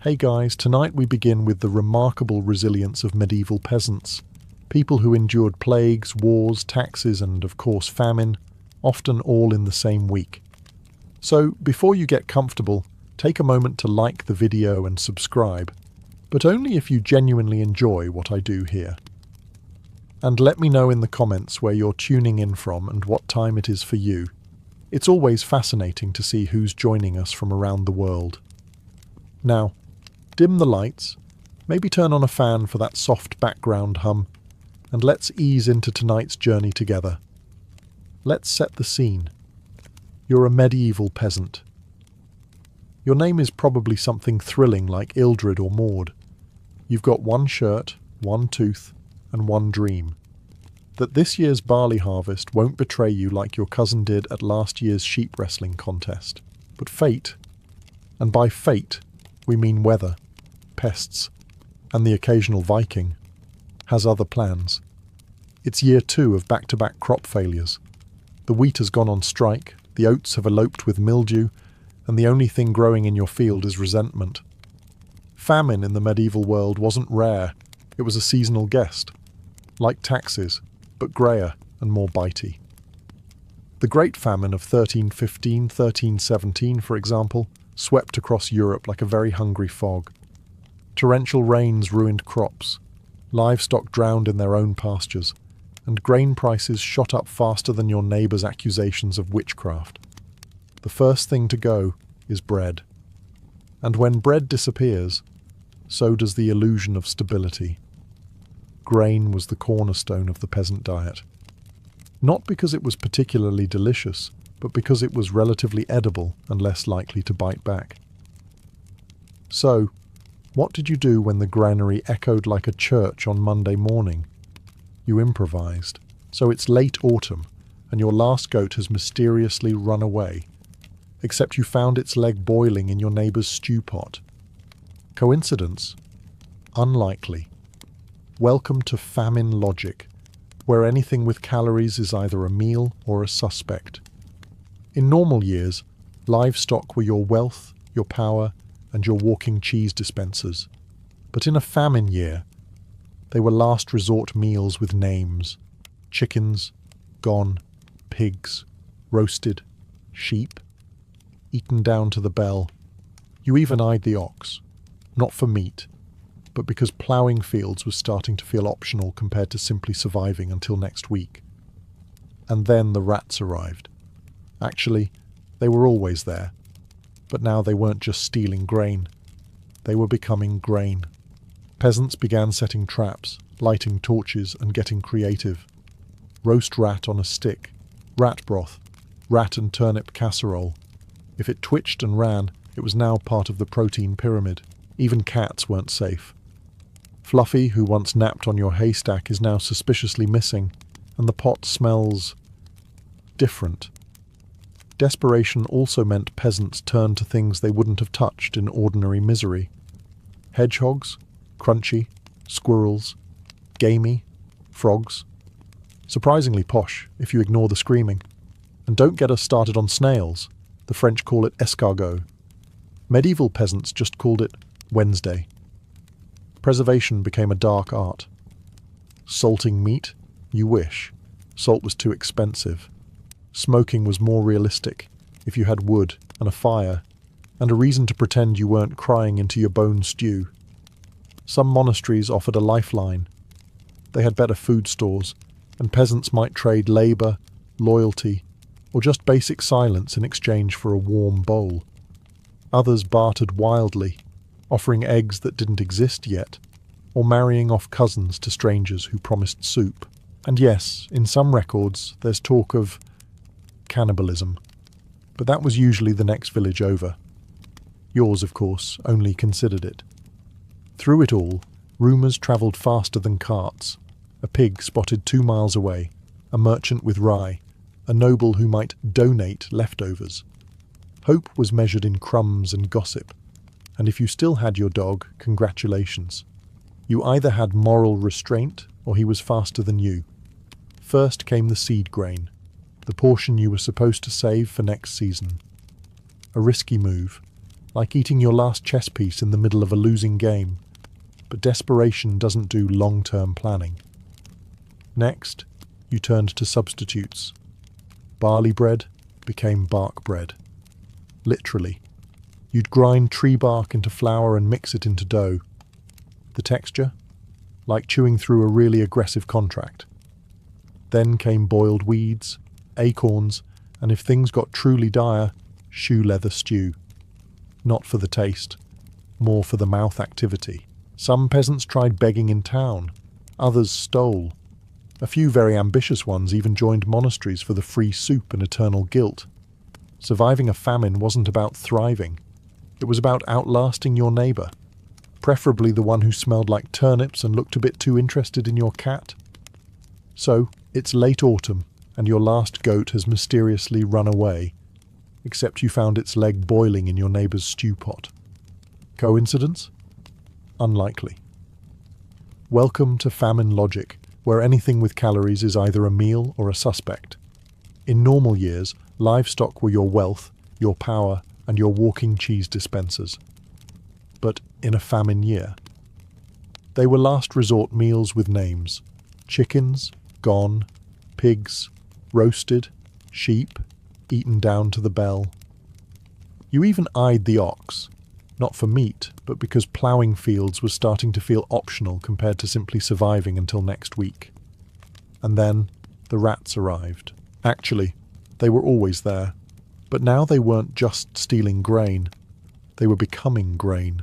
Hey guys, tonight we begin with the remarkable resilience of medieval peasants. People who endured plagues, wars, taxes and, of course, famine, often all in the same week. So, before you get comfortable, take a moment to like the video and subscribe, but only if you genuinely enjoy what I do here. And let me know in the comments where you're tuning in from and what time it is for you. It's always fascinating to see who's joining us from around the world. Now, dim the lights, maybe turn on a fan for that soft background hum, and let's ease into tonight's journey together. Let's set the scene. You're a medieval peasant. Your name is probably something thrilling like Ildred or Maud. You've got one shirt, one tooth, and one dream. That this year's barley harvest won't betray you like your cousin did at last year's sheep wrestling contest. But fate, and by fate we mean weather, pests, and the occasional Viking, has other plans. It's year 2 of back-to-back crop failures. The wheat has gone on strike, the oats have eloped with mildew, and the only thing growing in your field is resentment. Famine in the medieval world wasn't rare, it was a seasonal guest. Like taxes, but greyer and more bitey. The Great Famine of 1315-1317, for example, swept across Europe like a very hungry fog. Torrential rains ruined crops, livestock drowned in their own pastures, and grain prices shot up faster than your neighbour's accusations of witchcraft. The first thing to go is bread. And when bread disappears, so does the illusion of stability. Grain was the cornerstone of the peasant diet. Not because it was particularly delicious, but because it was relatively edible and less likely to bite back. So, what did you do when the granary echoed like a church on Monday morning? You improvised. So it's late autumn, and your last goat has mysteriously run away, except you found its leg boiling in your neighbour's stew pot. Coincidence? Unlikely. Welcome to famine logic, where anything with calories is either a meal or a suspect. In normal years, livestock were your wealth, your power, and your walking cheese dispensers. But in a famine year, they were last resort meals with names. Chickens, gone, pigs, roasted, sheep, eaten down to the bell. You even eyed the ox, not for meat, but because ploughing fields was starting to feel optional compared to simply surviving until next week. And then the rats arrived. Actually, they were always there, but now they weren't just stealing grain. They were becoming grain. Peasants began setting traps, lighting torches, and getting creative. Roast rat on a stick, rat broth, rat and turnip casserole. If it twitched and ran, it was now part of the protein pyramid. Even cats weren't safe. Fluffy, who once napped on your haystack, is now suspiciously missing, and the pot smells different. Desperation also meant peasants turned to things they wouldn't have touched in ordinary misery. Hedgehogs, crunchy, squirrels, gamey, frogs. Surprisingly posh, if you ignore the screaming. And don't get us started on snails. The French call it escargot. Medieval peasants just called it Wednesday. Preservation became a dark art. Salting meat? You wish. Salt was too expensive. Smoking was more realistic, if you had wood and a fire, and a reason to pretend you weren't crying into your bone stew. Some monasteries offered a lifeline. They had better food stores, and peasants might trade labour, loyalty, or just basic silence in exchange for a warm bowl. Others bartered wildly, offering eggs that didn't exist yet, or marrying off cousins to strangers who promised soup. And yes, in some records, there's talk of cannibalism, but that was usually the next village over. Yours, of course, only considered it. Through it all, rumours travelled faster than carts. A pig spotted 2 miles away, a merchant with rye, a noble who might donate leftovers. Hope was measured in crumbs and gossip, and if you still had your dog, congratulations. You either had moral restraint, or he was faster than you. First came the seed grain, the portion you were supposed to save for next season. A risky move, like eating your last chess piece in the middle of a losing game. But desperation doesn't do long-term planning. Next, you turned to substitutes. Barley bread became bark bread. Literally. You'd grind tree bark into flour and mix it into dough. The texture? Like chewing through a really aggressive contract. Then came boiled weeds, acorns, and if things got truly dire, shoe leather stew. Not for the taste, more for the mouth activity. Some peasants tried begging in town, others stole. A few very ambitious ones even joined monasteries for the free soup and eternal guilt. Surviving a famine wasn't about thriving. It was about outlasting your neighbour, preferably the one who smelled like turnips and looked a bit too interested in your cat. So, it's late autumn, and your last goat has mysteriously run away, except you found its leg boiling in your neighbour's stew pot. Coincidence? Unlikely. Welcome to famine logic, where anything with calories is either a meal or a suspect. In normal years, livestock were your wealth, your power, and your walking cheese dispensers. But in a famine year, they were last resort meals with names: chickens, gone, pigs, roasted, sheep, eaten down to the bell. You even eyed the ox, not for meat, but because ploughing fields was starting to feel optional compared to simply surviving until next week. And then the rats arrived. Actually, they were always there, but now they weren't just stealing grain, they were becoming grain.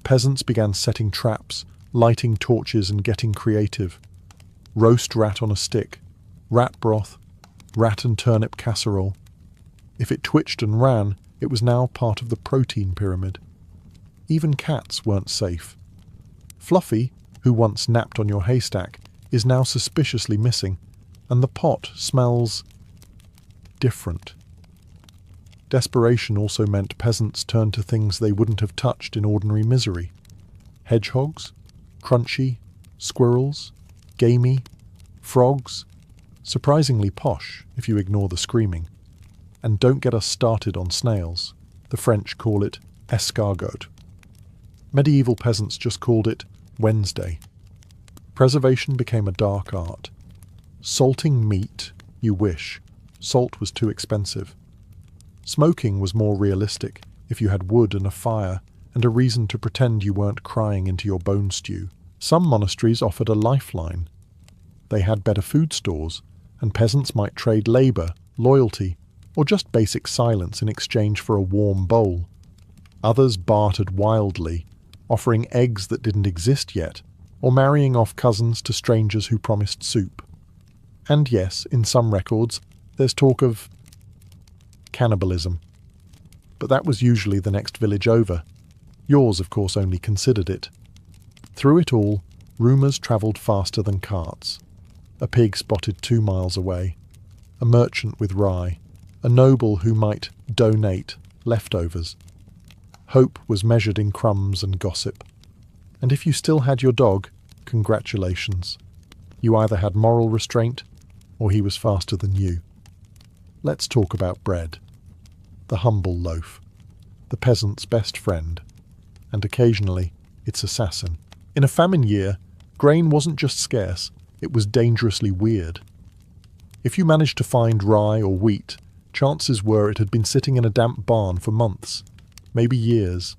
Peasants began setting traps, lighting torches and getting creative. Roast rat on a stick, rat broth, rat and turnip casserole. If it twitched and ran, it was now part of the protein pyramid. Even cats weren't safe. Fluffy, who once napped on your haystack, is now suspiciously missing, and the pot smells different. Desperation also meant peasants turned to things they wouldn't have touched in ordinary misery. Hedgehogs, crunchy, squirrels, gamey, frogs, surprisingly posh if you ignore the screaming. And don't get us started on snails. The French call it escargot. Medieval peasants just called it Wednesday. Preservation became a dark art. Salting meat, you wish. Salt was too expensive. Smoking was more realistic if you had wood and a fire and a reason to pretend you weren't crying into your bone stew. Some monasteries offered a lifeline. They had better food stores, and peasants might trade labour, loyalty, or just basic silence in exchange for a warm bowl. Others bartered wildly, offering eggs that didn't exist yet, or marrying off cousins to strangers who promised soup. And yes, in some records, there's talk of cannibalism. But that was usually the next village over. Yours, of course, only considered it. Through it all, rumours travelled faster than carts. A pig spotted 2 miles away, a merchant with rye, a noble who might donate leftovers. Hope was measured in crumbs and gossip. And if you still had your dog, congratulations. You either had moral restraint, or he was faster than you. Let's talk about bread. The humble loaf. The peasant's best friend. And occasionally, its assassin. In a famine year, grain wasn't just scarce, it was dangerously weird. If you managed to find rye or wheat, chances were it had been sitting in a damp barn for months, maybe years.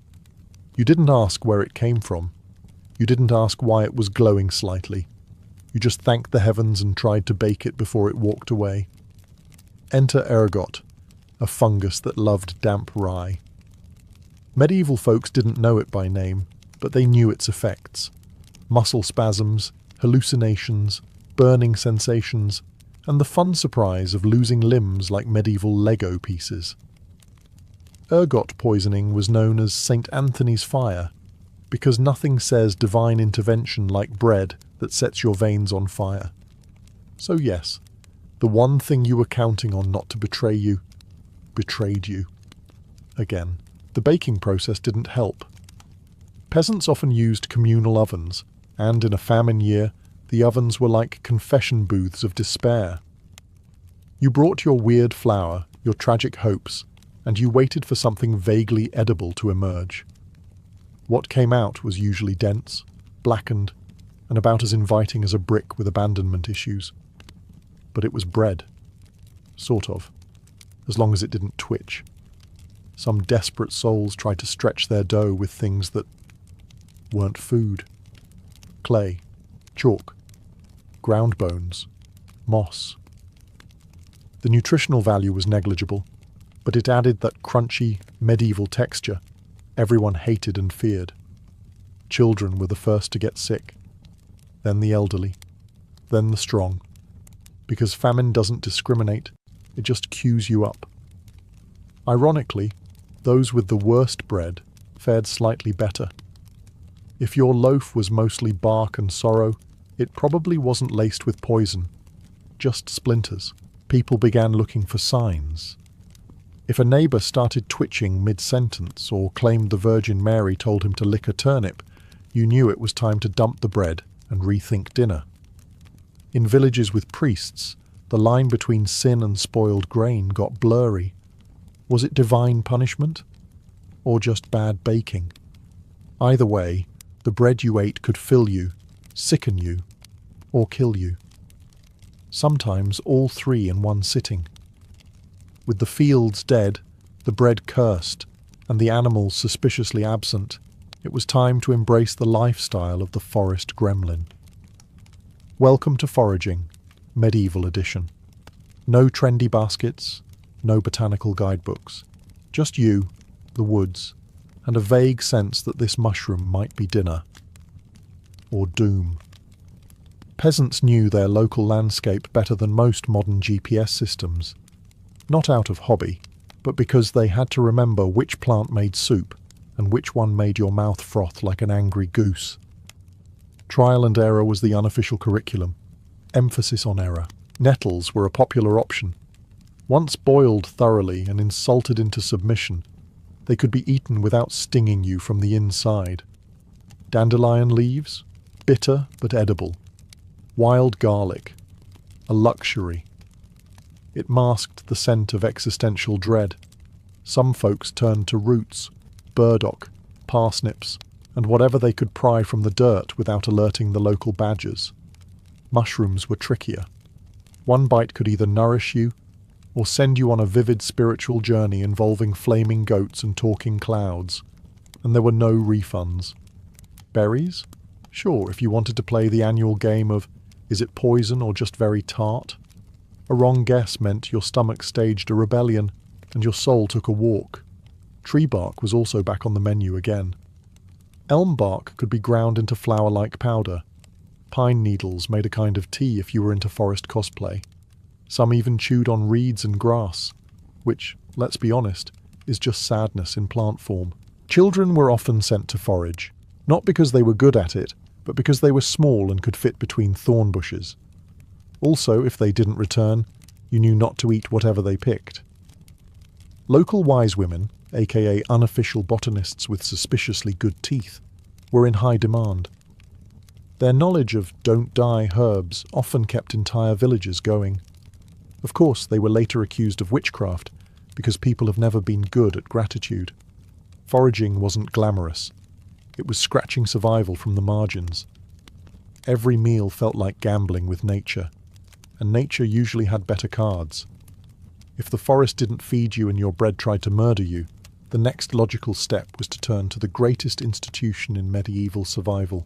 You didn't ask where it came from. You didn't ask why it was glowing slightly. You just thanked the heavens and tried to bake it before it walked away. Enter ergot, a fungus that loved damp rye. Medieval folks didn't know it by name, but they knew its effects. Muscle spasms, hallucinations, burning sensations, and the fun surprise of losing limbs like medieval Lego pieces. Ergot poisoning was known as St. Anthony's fire, because nothing says divine intervention like bread that sets your veins on fire. So yes, the one thing you were counting on not to betray you, betrayed you. Again, the baking process didn't help. Peasants often used communal ovens, and in a famine year, the ovens were like confession booths of despair. You brought your weird flour, your tragic hopes, and you waited for something vaguely edible to emerge. What came out was usually dense, blackened, and about as inviting as a brick with abandonment issues. But it was bread. Sort of. As long as it didn't twitch. Some desperate souls tried to stretch their dough with things that weren't food. Clay, chalk, ground bones, moss. The nutritional value was negligible, but it added that crunchy, medieval texture everyone hated and feared. Children were the first to get sick, then the elderly, then the strong. Because famine doesn't discriminate, it just queues you up. Ironically, those with the worst bread fared slightly better. If your loaf was mostly bark and sorrow, it probably wasn't laced with poison, just splinters. People began looking for signs. If a neighbour started twitching mid-sentence or claimed the Virgin Mary told him to lick a turnip, you knew it was time to dump the bread and rethink dinner. In villages with priests, the line between sin and spoiled grain got blurry. Was it divine punishment? Or just bad baking? Either way, the bread you ate could fill you, sicken you, or kill you. Sometimes all three in one sitting. With the fields dead, the bread cursed, and the animals suspiciously absent, it was time to embrace the lifestyle of the forest gremlin. Welcome to foraging, medieval edition. No trendy baskets, no botanical guidebooks. Just you, the woods, and a vague sense that this mushroom might be dinner. Or doom. Peasants knew their local landscape better than most modern GPS systems. Not out of hobby, but because they had to remember which plant made soup and which one made your mouth froth like an angry goose. Trial and error was the unofficial curriculum. Emphasis on error. Nettles were a popular option. Once boiled thoroughly and insulted into submission, they could be eaten without stinging you from the inside. Dandelion leaves? Bitter but edible. Wild garlic. A luxury. It masked the scent of existential dread. Some folks turned to roots, burdock, parsnips, and whatever they could pry from the dirt without alerting the local badgers. Mushrooms were trickier. One bite could either nourish you or send you on a vivid spiritual journey involving flaming goats and talking clouds, and there were no refunds. Berries? Sure, if you wanted to play the annual game of is it poison or just very tart? A wrong guess meant your stomach staged a rebellion and your soul took a walk. Tree bark was also back on the menu again. Elm bark could be ground into flour-like powder. Pine needles made a kind of tea if you were into forest cosplay. Some even chewed on reeds and grass, which, let's be honest, is just sadness in plant form. Children were often sent to forage, not because they were good at it, but because they were small and could fit between thorn bushes. Also, if they didn't return, you knew not to eat whatever they picked. Local wise women, aka unofficial botanists with suspiciously good teeth, were in high demand. Their knowledge of don't-die herbs often kept entire villages going. Of course, they were later accused of witchcraft, because people have never been good at gratitude. Foraging wasn't glamorous. It was scratching survival from the margins. Every meal felt like gambling with nature, and nature usually had better cards. If the forest didn't feed you and your bread tried to murder you, the next logical step was to turn to the greatest institution in medieval survival: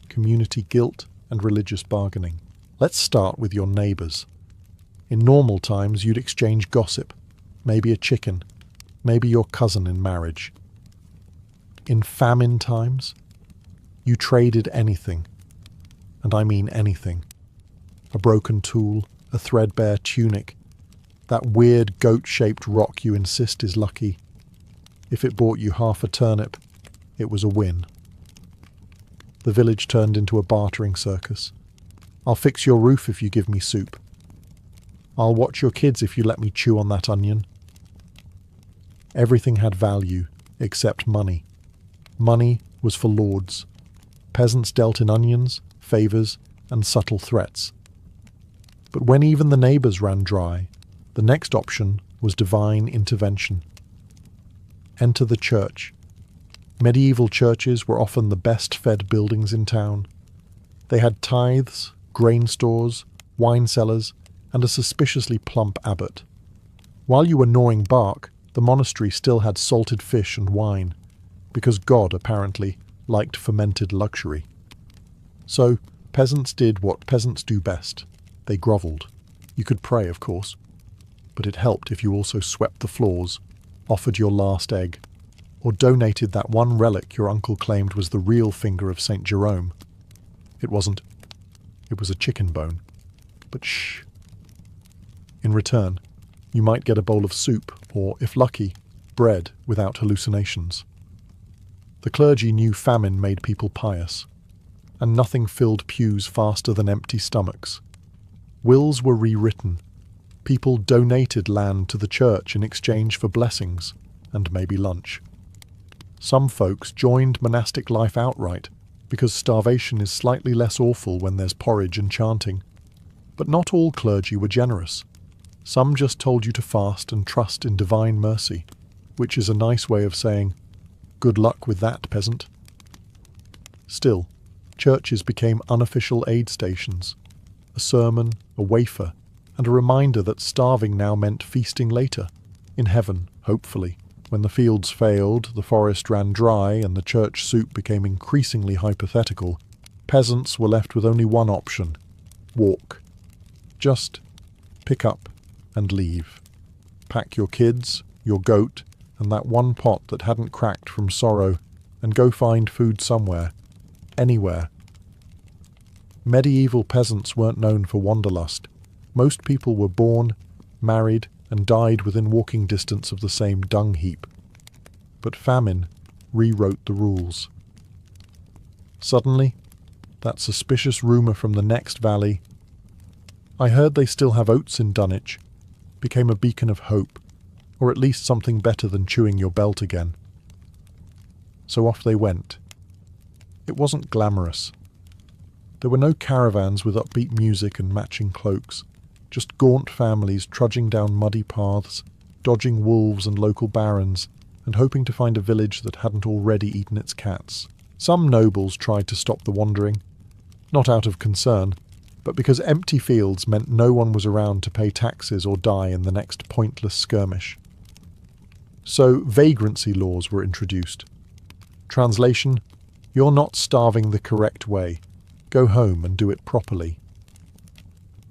community guilt and religious bargaining. Let's start with your neighbours. In normal times, you'd exchange gossip, maybe a chicken, maybe your cousin in marriage. In famine times, you traded anything, and I mean anything. A broken tool, a threadbare tunic, that weird goat-shaped rock you insist is lucky. If it bought you half a turnip, it was a win. The village turned into a bartering circus. I'll fix your roof if you give me soup. I'll watch your kids if you let me chew on that onion. Everything had value, except money. Money was for lords. Peasants dealt in onions, favours, and subtle threats. But when even the neighbours ran dry, the next option was divine intervention. Enter the church. Medieval churches were often the best-fed buildings in town. They had tithes, grain stores, wine cellars, and a suspiciously plump abbot. While you were gnawing bark, the monastery still had salted fish and wine, because God, apparently, liked fermented luxury. So, peasants did what peasants do best. They grovelled. You could pray, of course, but it helped if you also swept the floors, offered your last egg, or donated that one relic your uncle claimed was the real finger of St. Jerome. It wasn't. It was a chicken bone. But shh. In return, you might get a bowl of soup, or, if lucky, bread without hallucinations. The clergy knew famine made people pious, and nothing filled pews faster than empty stomachs. Wills were rewritten. People donated land to the church in exchange for blessings, and maybe lunch. Some folks joined monastic life outright, because starvation is slightly less awful when there's porridge and chanting. But not all clergy were generous. Some just told you to fast and trust in divine mercy, which is a nice way of saying, good luck with that, peasant. Still, churches became unofficial aid stations. A sermon, a wafer, and a reminder that starving now meant feasting later, in heaven, hopefully. When the fields failed, the forest ran dry, and the church soup became increasingly hypothetical, peasants were left with only one option: walk. Just pick up and leave. Pack your kids, your goat, and that one pot that hadn't cracked from sorrow, and go find food somewhere, anywhere. Medieval peasants weren't known for wanderlust. Most people were born, married, and died within walking distance of the same dung heap. But famine rewrote the rules. Suddenly, that suspicious rumour from the next valley, "I heard they still have oats in Dunwich," became a beacon of hope, or at least something better than chewing your belt again. So off they went. It wasn't glamorous. There were no caravans with upbeat music and matching cloaks, just gaunt families trudging down muddy paths, dodging wolves and local barons, and hoping to find a village that hadn't already eaten its cats. Some nobles tried to stop the wandering, not out of concern, but because empty fields meant no one was around to pay taxes or die in the next pointless skirmish. So vagrancy laws were introduced. Translation: you're not starving the correct way. Go home and do it properly.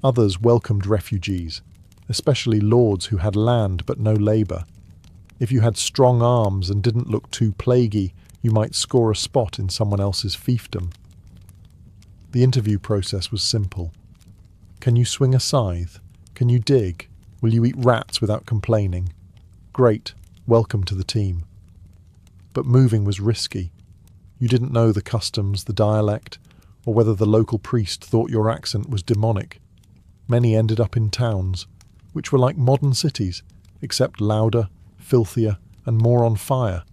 Others welcomed refugees, especially lords who had land but no labour. If you had strong arms and didn't look too plaguey, you might score a spot in someone else's fiefdom. The interview process was simple. Can you swing a scythe? Can you dig? Will you eat rats without complaining? Great, welcome to the team. But moving was risky. You didn't know the customs, the dialect, or whether the local priest thought your accent was demonic. Many ended up in towns, which were like modern cities, except louder, filthier, and more on fire.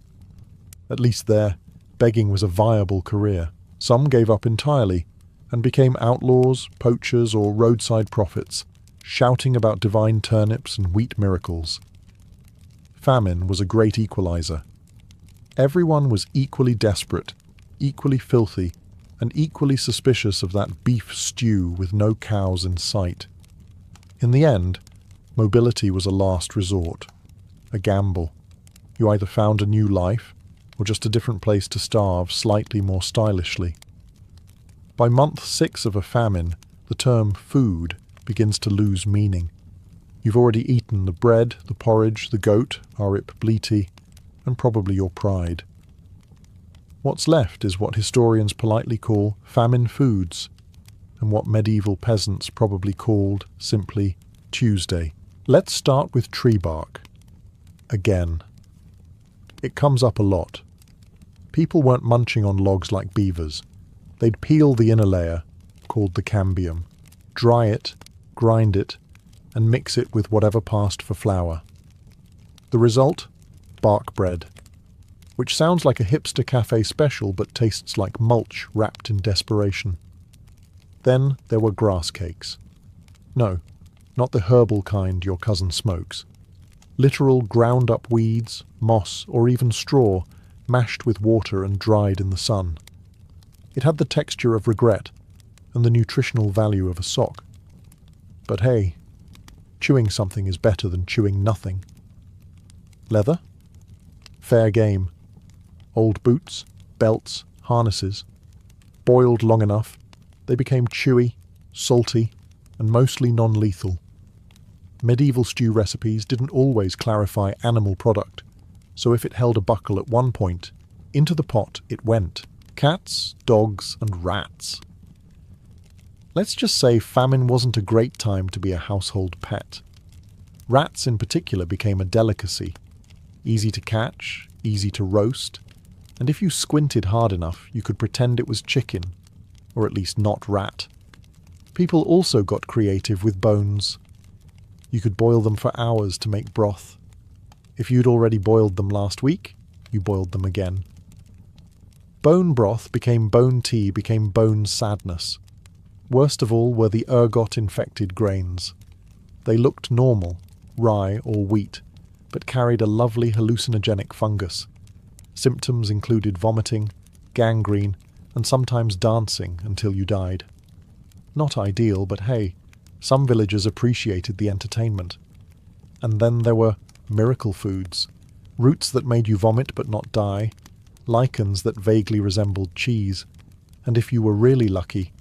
At least there, begging was a viable career. Some gave up entirely, and became outlaws, poachers, or roadside prophets, shouting about divine turnips and wheat miracles. Famine was a great equalizer. Everyone was equally desperate, equally filthy, and equally suspicious of that beef stew with no cows in sight. In the end, mobility was a last resort, a gamble. You either found a new life, or just a different place to starve slightly more stylishly. By month 6 of a famine, the term food begins to lose meaning. You've already eaten the bread, the porridge, the goat, arip bleety, and probably your pride. What's left is what historians politely call famine foods, and what medieval peasants probably called, simply, Tuesday. Let's start with tree bark. Again. It comes up a lot. People weren't munching on logs like beavers. They'd peel the inner layer, called the cambium, dry it, grind it, and mix it with whatever passed for flour. The result? Bark bread, which sounds like a hipster cafe special but tastes like mulch wrapped in desperation. Then there were grass cakes. No, not the herbal kind your cousin smokes. Literal ground-up weeds, moss, or even straw, mashed with water and dried in the sun. It had the texture of regret and the nutritional value of a sock. But hey, chewing something is better than chewing nothing. Leather? Fair game. Old boots, belts, harnesses. Boiled long enough, they became chewy, salty, and mostly non-lethal. Medieval stew recipes didn't always clarify animal product, so if it held a buckle at one point, into the pot it went. Cats, dogs, and rats. Let's just say famine wasn't a great time to be a household pet. Rats in particular became a delicacy. Easy to catch, easy to roast, and if you squinted hard enough, you could pretend it was chicken, or at least not rat. People also got creative with bones. You could boil them for hours to make broth. If you'd already boiled them last week, you boiled them again. Bone broth became bone tea, became bone sadness. Worst of all were the ergot-infected grains. They looked normal, rye or wheat, but carried a lovely hallucinogenic fungus. Symptoms included vomiting, gangrene, and sometimes dancing until you died. Not ideal, but hey, some villagers appreciated the entertainment. And then there were miracle foods, roots that made you vomit but not die, lichens that vaguely resembled cheese, and if you were really lucky,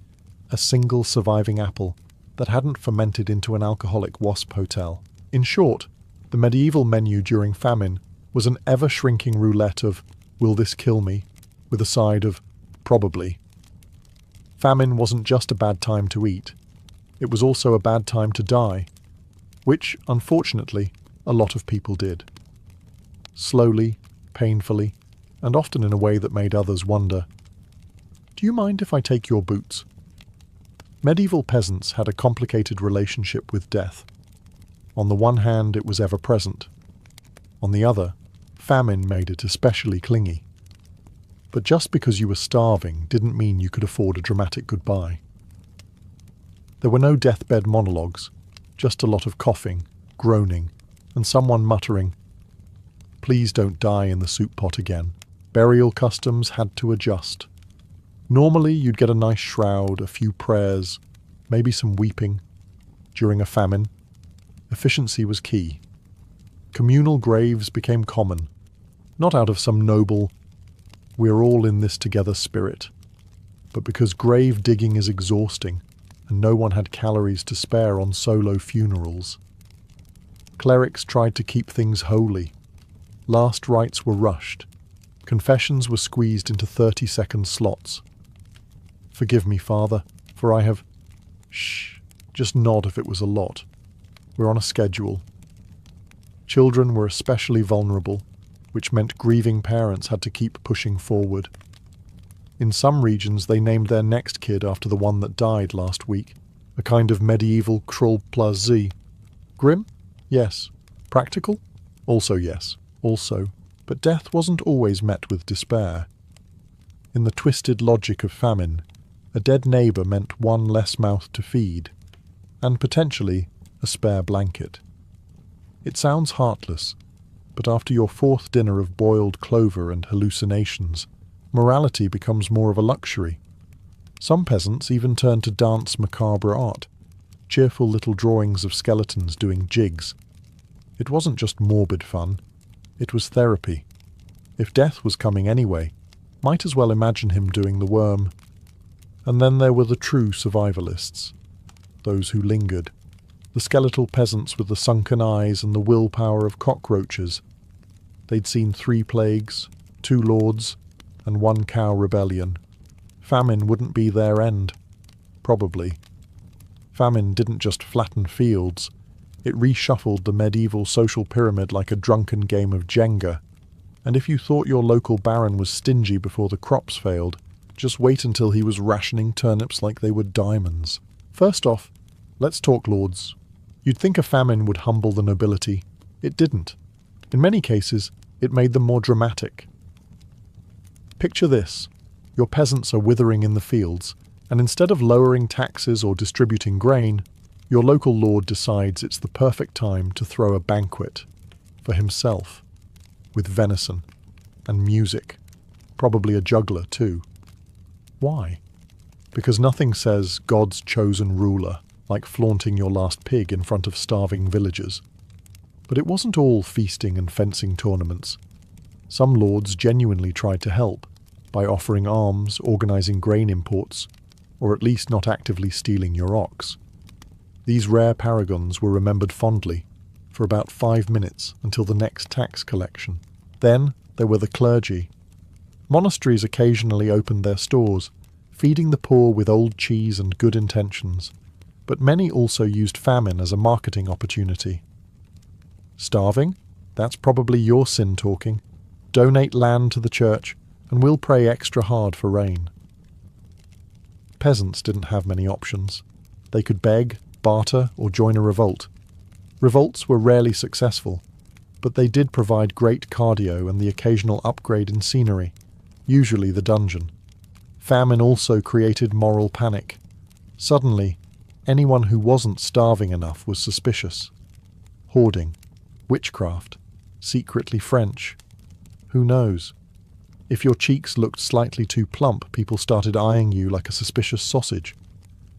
a single surviving apple that hadn't fermented into an alcoholic wasp hotel. In short, the medieval menu during famine was an ever-shrinking roulette of, will this kill me, with a side of, probably. Famine wasn't just a bad time to eat. It was also a bad time to die, which, unfortunately, a lot of people did. Slowly, painfully, and often in a way that made others wonder, do you mind if I take your boots? Medieval peasants had a complicated relationship with death. On the one hand, it was ever present. On the other, famine made it especially clingy. But just because you were starving didn't mean you could afford a dramatic goodbye. There were no deathbed monologues, just a lot of coughing, groaning, and someone muttering, "Please don't die in the soup pot again." Burial customs had to adjust. Normally you'd get a nice shroud, a few prayers, maybe some weeping. During a famine, efficiency was key. Communal graves became common, not out of some noble, we're all in this together spirit, but because grave digging is exhausting and no one had calories to spare on solo funerals. Clerics tried to keep things holy. Last rites were rushed. Confessions were squeezed into 30-second slots. Forgive me, Father, for I have... Shh, just nod if it was a lot. We're on a schedule. Children were especially vulnerable, which meant grieving parents had to keep pushing forward. In some regions they named their next kid after the one that died last week, a kind of medieval Krull plus Z. Grim? Yes. Practical? Also yes. Also. But death wasn't always met with despair. In the twisted logic of famine, a dead neighbour meant one less mouth to feed, and potentially a spare blanket. It sounds heartless, but after your fourth dinner of boiled clover and hallucinations, morality becomes more of a luxury. Some peasants even turned to dance macabre art, cheerful little drawings of skeletons doing jigs. It wasn't just morbid fun, it was therapy. If death was coming anyway, might as well imagine him doing the worm. And then there were the true survivalists, those who lingered, the skeletal peasants with the sunken eyes and the willpower of cockroaches. They'd seen 3 plagues, 2 lords, and 1 cow rebellion. Famine wouldn't be their end. Probably. Famine didn't just flatten fields, it reshuffled the medieval social pyramid like a drunken game of Jenga. And if you thought your local baron was stingy before the crops failed, just wait until he was rationing turnips like they were diamonds. First off, let's talk lords. You'd think a famine would humble the nobility. It didn't. In many cases, it made them more dramatic. Picture this. Your peasants are withering in the fields, and instead of lowering taxes or distributing grain, your local lord decides it's the perfect time to throw a banquet. for himself, with venison and music, probably a juggler too. Why? Because nothing says God's chosen ruler like flaunting your last pig in front of starving villagers. But it wasn't all feasting and fencing tournaments. Some lords genuinely tried to help by offering alms, organising grain imports, or at least not actively stealing your ox. These rare paragons were remembered fondly for about 5 minutes until the next tax collection. Then there were the clergy. Monasteries occasionally opened their stores, feeding the poor with old cheese and good intentions, but many also used famine as a marketing opportunity. Starving? That's probably your sin talking. Donate land to the church, and we'll pray extra hard for rain. Peasants didn't have many options. They could beg, barter, or join a revolt. Revolts were rarely successful, but they did provide great cardio and the occasional upgrade in scenery, usually the dungeon. Famine also created moral panic. Suddenly, anyone who wasn't starving enough was suspicious. Hoarding, witchcraft, secretly French. Who knows? If your cheeks looked slightly too plump, people started eyeing you like a suspicious sausage.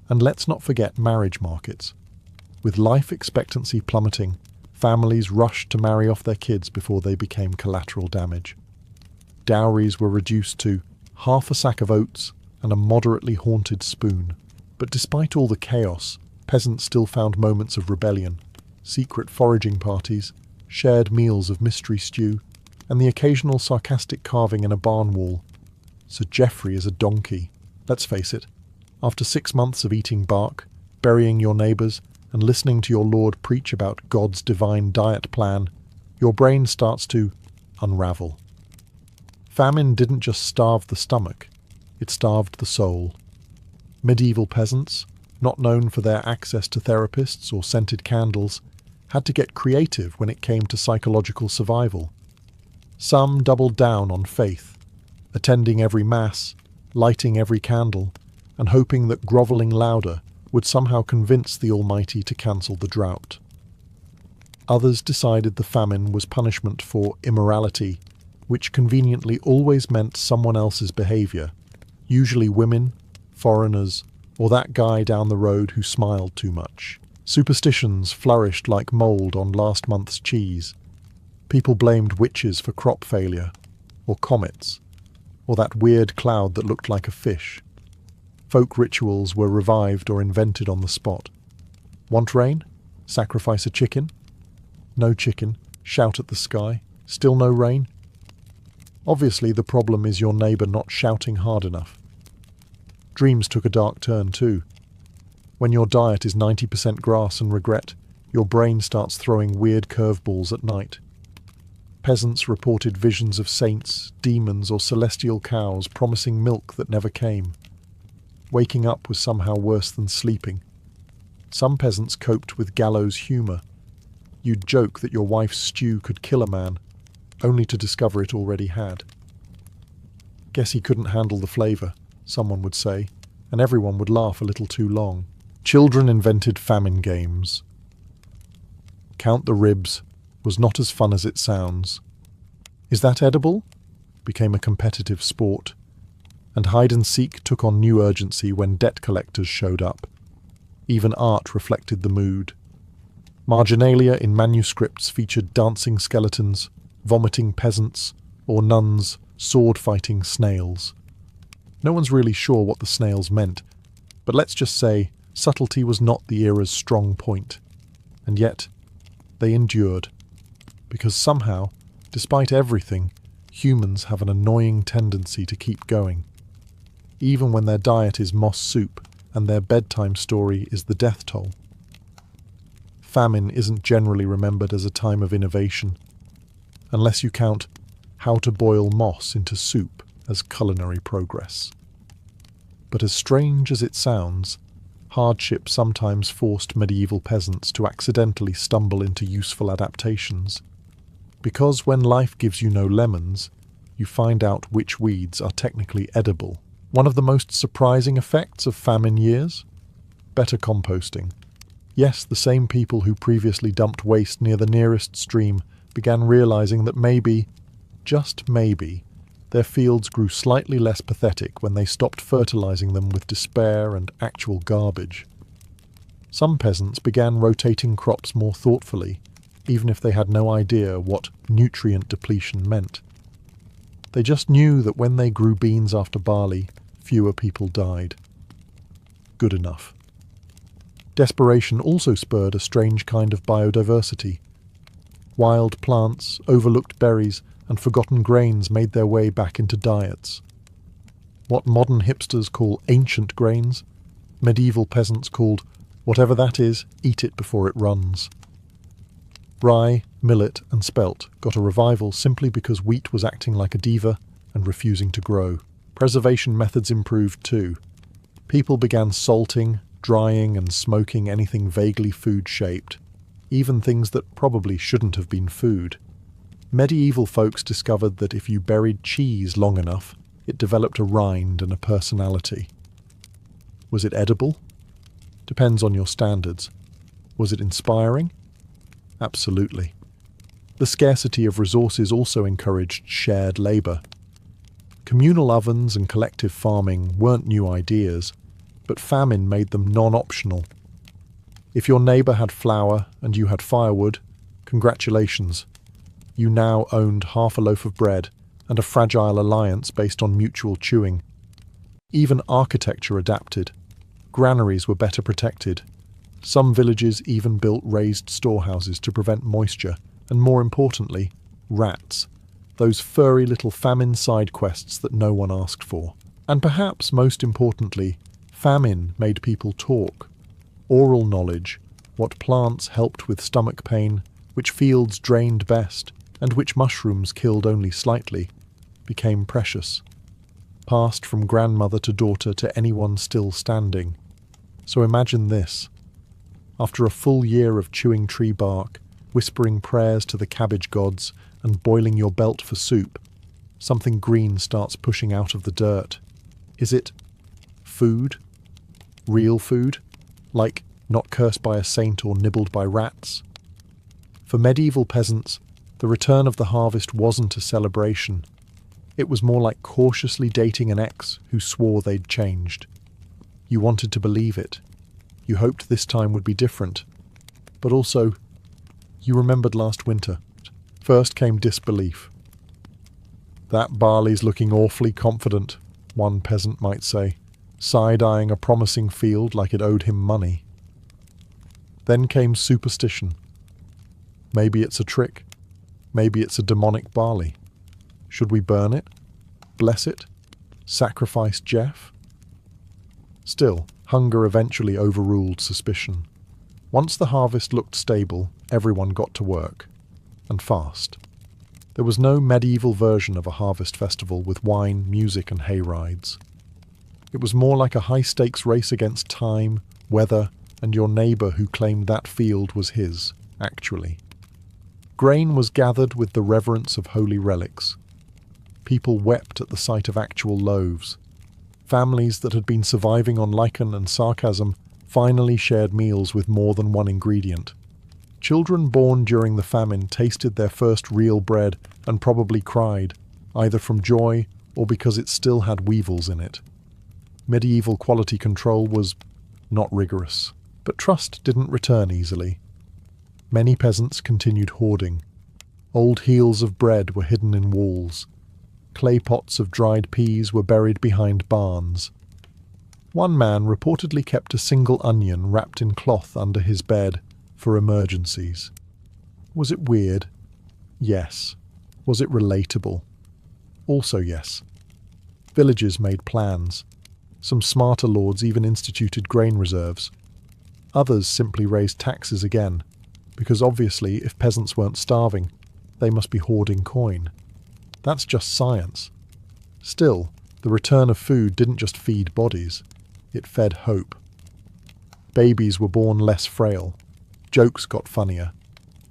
And let's not forget marriage markets. With life expectancy plummeting, families rushed to marry off their kids before they became collateral damage. Dowries were reduced to half a sack of oats and a moderately haunted spoon. But despite all the chaos, peasants still found moments of rebellion, secret foraging parties, shared meals of mystery stew, and the occasional sarcastic carving in a barn wall. Sir Geoffrey is a donkey. Let's face it, after 6 months of eating bark, burying your neighbours, and listening to your lord preach about God's divine diet plan, your brain starts to unravel. Famine didn't just starve the stomach, it starved the soul. Medieval peasants, not known for their access to therapists or scented candles, had to get creative when it came to psychological survival. Some doubled down on faith, attending every mass, lighting every candle, and hoping that grovelling louder would somehow convince the Almighty to cancel the drought. Others decided the famine was punishment for immorality, which conveniently always meant someone else's behaviour, usually women, foreigners, or that guy down the road who smiled too much. Superstitions flourished like mould on last month's cheese. People blamed witches for crop failure, or comets, or that weird cloud that looked like a fish. Folk rituals were revived or invented on the spot. Want rain? Sacrifice a chicken? No chicken. Shout at the sky. Still no rain? Obviously the problem is your neighbour not shouting hard enough. Dreams took a dark turn too. When your diet is 90% grass and regret, your brain starts throwing weird curveballs at night. Peasants reported visions of saints, demons, or celestial cows promising milk that never came. Waking up was somehow worse than sleeping. Some peasants coped with gallows humour. You'd joke that your wife's stew could kill a man, only to discover it already had. Guess he couldn't handle the flavour, someone would say, and everyone would laugh a little too long. Children invented famine games. Count the ribs was not as fun as it sounds. Is that edible? Became a competitive sport. And hide and seek took on new urgency when debt collectors showed up. Even art reflected the mood. Marginalia in manuscripts featured dancing skeletons, vomiting peasants, or nuns sword-fighting snails. No one's really sure what the snails meant, but let's just say subtlety was not the era's strong point. And yet, they endured. Because somehow, despite everything, humans have an annoying tendency to keep going. Even when their diet is moss soup and their bedtime story is the death toll. Famine isn't generally remembered as a time of innovation, unless you count how to boil moss into soup as culinary progress. But as strange as it sounds, hardship sometimes forced medieval peasants to accidentally stumble into useful adaptations. Because when life gives you no lemons, you find out which weeds are technically edible. One of the most surprising effects of famine years? Better composting. Yes, the same people who previously dumped waste near the nearest stream began realizing that maybe, just maybe, their fields grew slightly less pathetic when they stopped fertilizing them with despair and actual garbage. Some peasants began rotating crops more thoughtfully, even if they had no idea what nutrient depletion meant. They just knew that when they grew beans after barley, fewer people died. Good enough. Desperation also spurred a strange kind of biodiversity. Wild plants, overlooked berries, and forgotten grains made their way back into diets. What modern hipsters call ancient grains, medieval peasants called, whatever that is, eat it before it runs. Rye, millet, and spelt got a revival simply because wheat was acting like a diva and refusing to grow. Preservation methods improved too. People began salting, drying, and smoking anything vaguely food-shaped, even things that probably shouldn't have been food. Medieval folks discovered that if you buried cheese long enough, it developed a rind and a personality. Was it edible? Depends on your standards. Was it inspiring? Absolutely. The scarcity of resources also encouraged shared labour. Communal ovens and collective farming weren't new ideas, but famine made them non-optional. If your neighbour had flour and you had firewood, congratulations. You now owned half a loaf of bread and a fragile alliance based on mutual chewing. Even architecture adapted. Granaries were better protected. Some villages even built raised storehouses to prevent moisture, and more importantly, rats. Those furry little famine side quests that no one asked for. And perhaps most importantly, famine made people talk. Oral knowledge, what plants helped with stomach pain, which fields drained best, and which mushrooms killed only slightly, became precious. Passed from grandmother to daughter to anyone still standing. So imagine this. After a full year of chewing tree bark, whispering prayers to the cabbage gods, and boiling your belt for soup, something green starts pushing out of the dirt. Is it food? Real food? Like not cursed by a saint or nibbled by rats? For medieval peasants, the return of the harvest wasn't a celebration. It was more like cautiously dating an ex who swore they'd changed. You wanted to believe it. You hoped this time would be different. But also, you remembered last winter. First came disbelief. That barley's looking awfully confident, one peasant might say, side-eyeing a promising field like it owed him money. Then came superstition. Maybe it's a trick. Maybe it's a demonic barley. Should we burn it? Bless it? Sacrifice Jeff? Still, hunger eventually overruled suspicion. Once the harvest looked stable, everyone got to work. And fast. There was no medieval version of a harvest festival with wine, music, and hay rides. It was more like a high-stakes race against time, weather, and your neighbour who claimed that field was his, actually. Grain was gathered with the reverence of holy relics. People wept at the sight of actual loaves. Families that had been surviving on lichen and sarcasm finally shared meals with more than one ingredient. Children born during the famine tasted their first real bread and probably cried, either from joy or because it still had weevils in it. Medieval quality control was not rigorous, but trust didn't return easily. Many peasants continued hoarding. Old heels of bread were hidden in walls. Clay pots of dried peas were buried behind barns. One man reportedly kept a single onion wrapped in cloth under his bed for emergencies. Was it weird? Yes. Was it relatable? Also yes. Villages made plans. Some smarter lords even instituted grain reserves. Others simply raised taxes again, because obviously if peasants weren't starving, they must be hoarding coin. That's just science. Still, the return of food didn't just feed bodies, it fed hope. Babies were born less frail. Jokes got funnier,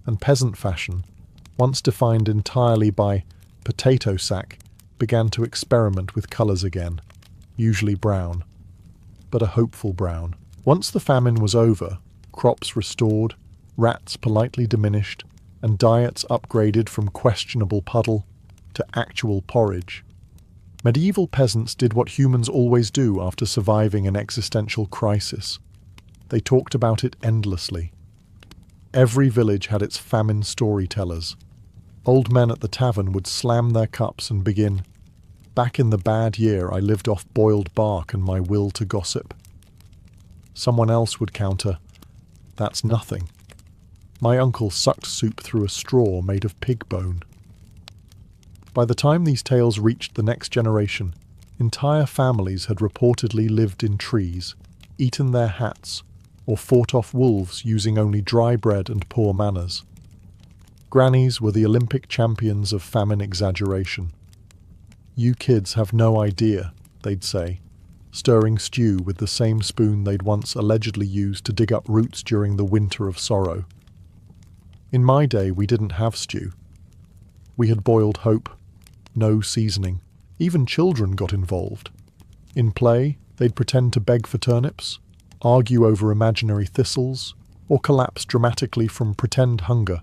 and peasant fashion, once defined entirely by potato sack, began to experiment with colours again, usually brown, but a hopeful brown. Once the famine was over, crops restored, rats politely diminished, and diets upgraded from questionable puddle to actual porridge. Medieval peasants did what humans always do after surviving an existential crisis. They talked about it endlessly. Every village had its famine storytellers. Old men at the tavern would slam their cups and begin, "Back in the bad year, I lived off boiled bark and my will to gossip." Someone else would counter, "That's nothing. My uncle sucked soup through a straw made of pig bone." By the time these tales reached the next generation, entire families had reportedly lived in trees, eaten their hats, or fought off wolves using only dry bread and poor manners. Grannies were the Olympic champions of famine exaggeration. "You kids have no idea," they'd say, stirring stew with the same spoon they'd once allegedly used to dig up roots during the winter of sorrow. "In my day, we didn't have stew. We had boiled hope, no seasoning. Even children got involved. In play, they'd pretend to beg for turnips, argue over imaginary thistles, or collapse dramatically from pretend hunger.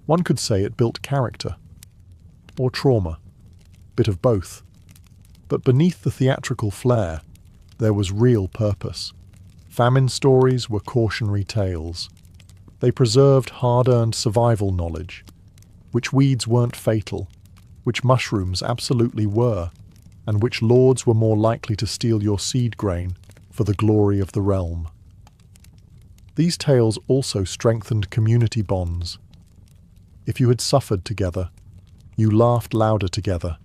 One could say it built character. Or trauma. Bit of both. But beneath the theatrical flair, there was real purpose. Famine stories were cautionary tales. They preserved hard-earned survival knowledge, which weeds weren't fatal, which mushrooms absolutely were, and which lords were more likely to steal your seed grain for the glory of the realm. These tales also strengthened community bonds. If you had suffered together, you laughed louder together,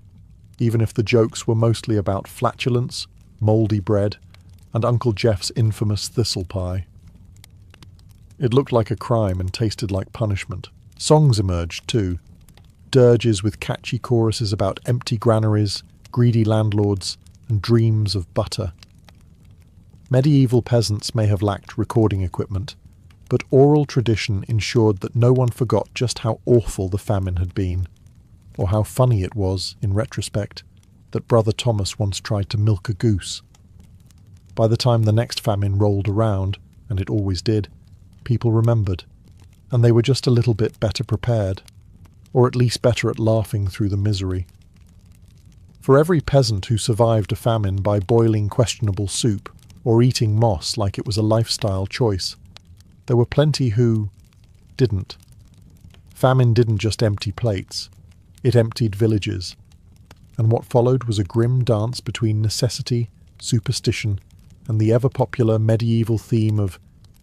even if the jokes were mostly about flatulence, mouldy bread, and Uncle Jeff's infamous thistle pie. It looked like a crime and tasted like punishment. Songs emerged too, dirges with catchy choruses about empty granaries, greedy landlords, and dreams of butter. Medieval peasants may have lacked recording equipment, but oral tradition ensured that no one forgot just how awful the famine had been, or how funny it was, in retrospect, that Brother Thomas once tried to milk a goose. By the time the next famine rolled around, and it always did, people remembered, and they were just a little bit better prepared, or at least better at laughing through the misery. For every peasant who survived a famine by boiling questionable soup or eating moss like it was a lifestyle choice, there were plenty who didn't. Famine didn't just empty plates, it emptied villages, and what followed was a grim dance between necessity, superstition, and the ever-popular medieval theme of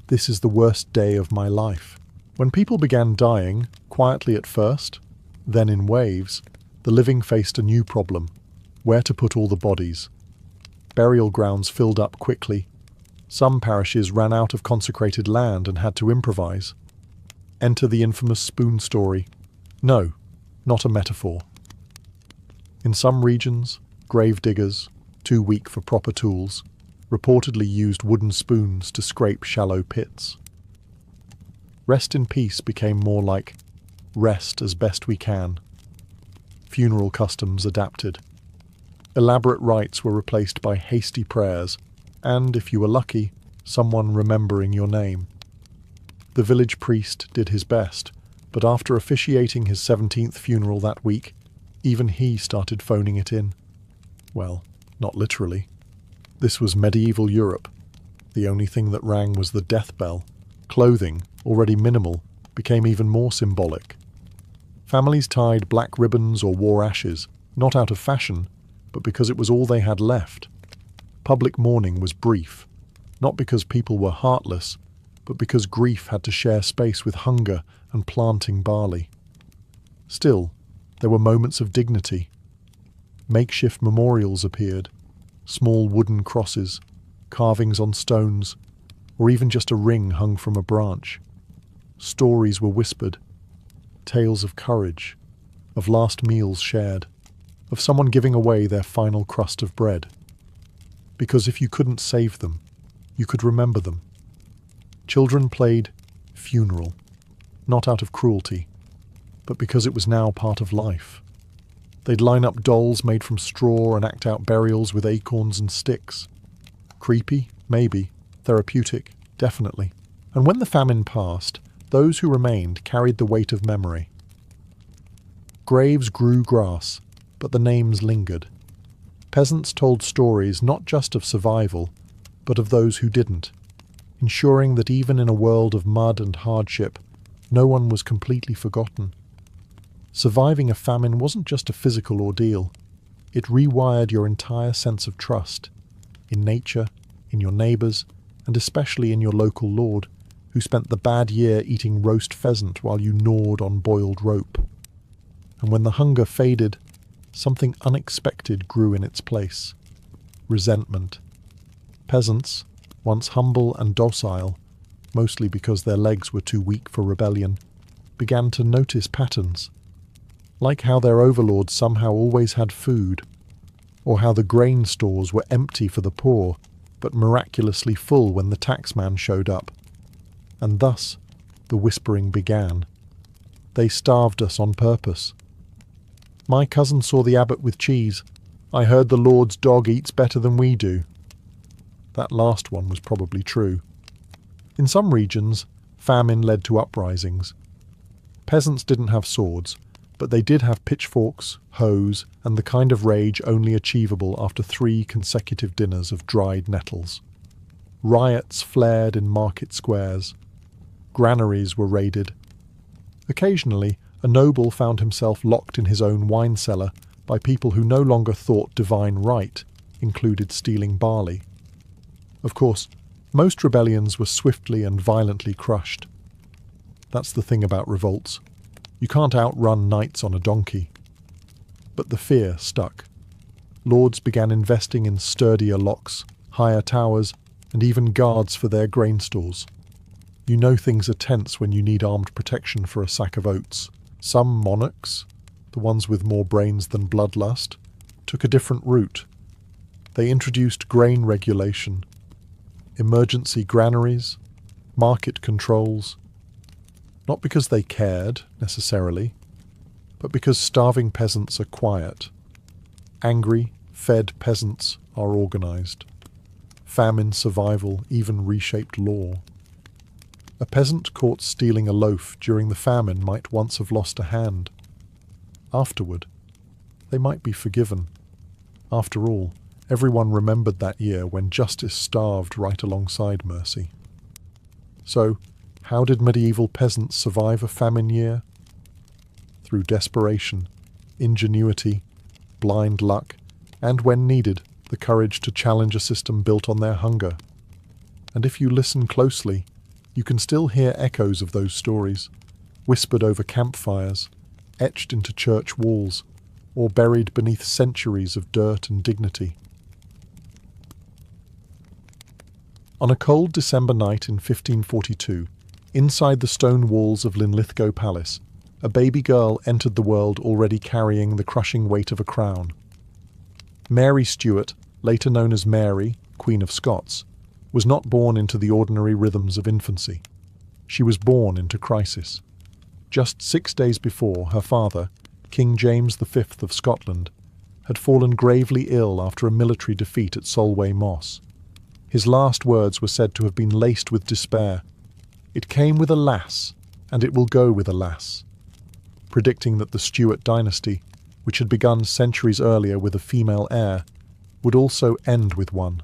"this is the worst day of my life." When people began dying, quietly at first, then in waves, the living faced a new problem: where to put all the bodies. Burial grounds filled up quickly. Some parishes ran out of consecrated land and had to improvise. Enter the infamous spoon story. No, not a metaphor. In some regions, grave diggers, too weak for proper tools, reportedly used wooden spoons to scrape shallow pits. Rest in peace became more like rest as best we can. Funeral customs adapted. Elaborate rites were replaced by hasty prayers, and, if you were lucky, someone remembering your name. The village priest did his best, but after officiating his 17th funeral that week, even he started phoning it in. Well, not literally. This was medieval Europe. The only thing that rang was the death bell. Clothing, already minimal, became even more symbolic. Families tied black ribbons or wore ashes, not out of fashion, but because it was all they had left. Public mourning was brief, not because people were heartless, but because grief had to share space with hunger and planting barley. Still, there were moments of dignity. Makeshift memorials appeared, small wooden crosses, carvings on stones, or even just a ring hung from a branch. Stories were whispered, tales of courage, of last meals shared, of someone giving away their final crust of bread. Because if you couldn't save them, you could remember them. Children played funeral, not out of cruelty, but because it was now part of life. They'd line up dolls made from straw and act out burials with acorns and sticks. Creepy? Maybe. Therapeutic? Definitely. And when the famine passed, Those who remained carried the weight of memory. Graves grew grass, but the names lingered. Peasants told stories not just of survival, but of those who didn't, ensuring that even in a world of mud and hardship, no one was completely forgotten. Surviving a famine wasn't just a physical ordeal. It rewired your entire sense of trust in nature, in your neighbours, and especially in your local lord, who spent the bad year eating roast pheasant while you gnawed on boiled rope. And when the hunger faded, something unexpected grew in its place. Resentment. Peasants, once humble and docile, mostly because their legs were too weak for rebellion, began to notice patterns, like how their overlords somehow always had food, or how the grain stores were empty for the poor, but miraculously full when the taxman showed up. And thus, the whispering began. They starved us on purpose. My cousin saw the abbot with cheese. I heard the Lord's dog eats better than we do. That last one was probably true. In some regions, famine led to uprisings. Peasants didn't have swords, but they did have pitchforks, hoes, and the kind of rage only achievable after 3 consecutive dinners of dried nettles. Riots flared in market squares. Granaries were raided. Occasionally, a noble found himself locked in his own wine cellar by people who no longer thought divine right included stealing barley. Of course, most rebellions were swiftly and violently crushed. That's the thing about revolts. You can't outrun knights on a donkey. But the fear stuck. Lords began investing in sturdier locks, higher towers, and even guards for their grain stores. You know things are tense when you need armed protection for a sack of oats. Some monarchs, the ones with more brains than bloodlust, took a different route. They introduced grain regulation, emergency granaries, market controls, not because they cared, necessarily, but because starving peasants are quiet. Angry, fed peasants are organised. Famine survival even reshaped law. A peasant caught stealing a loaf during the famine might once have lost a hand. Afterward, they might be forgiven. After all, everyone remembered that year when justice starved right alongside mercy. So, how did medieval peasants survive a famine year? Through desperation, ingenuity, blind luck, and when needed, the courage to challenge a system built on their hunger. And if you listen closely, you can still hear echoes of those stories, whispered over campfires, etched into church walls, or buried beneath centuries of dirt and dignity. On a cold December night in 1542, inside the stone walls of Linlithgow Palace, a baby girl entered the world already carrying the crushing weight of a crown. Mary Stuart, later known as Mary, Queen of Scots, was not born into the ordinary rhythms of infancy. She was born into crisis. Just 6 days before, her father, King James V of Scotland, had fallen gravely ill after a military defeat at Solway Moss. His last words were said to have been laced with despair. It came with a lass, and it will go with a lass, predicting that the Stuart dynasty, which had begun centuries earlier with a female heir, would also end with one.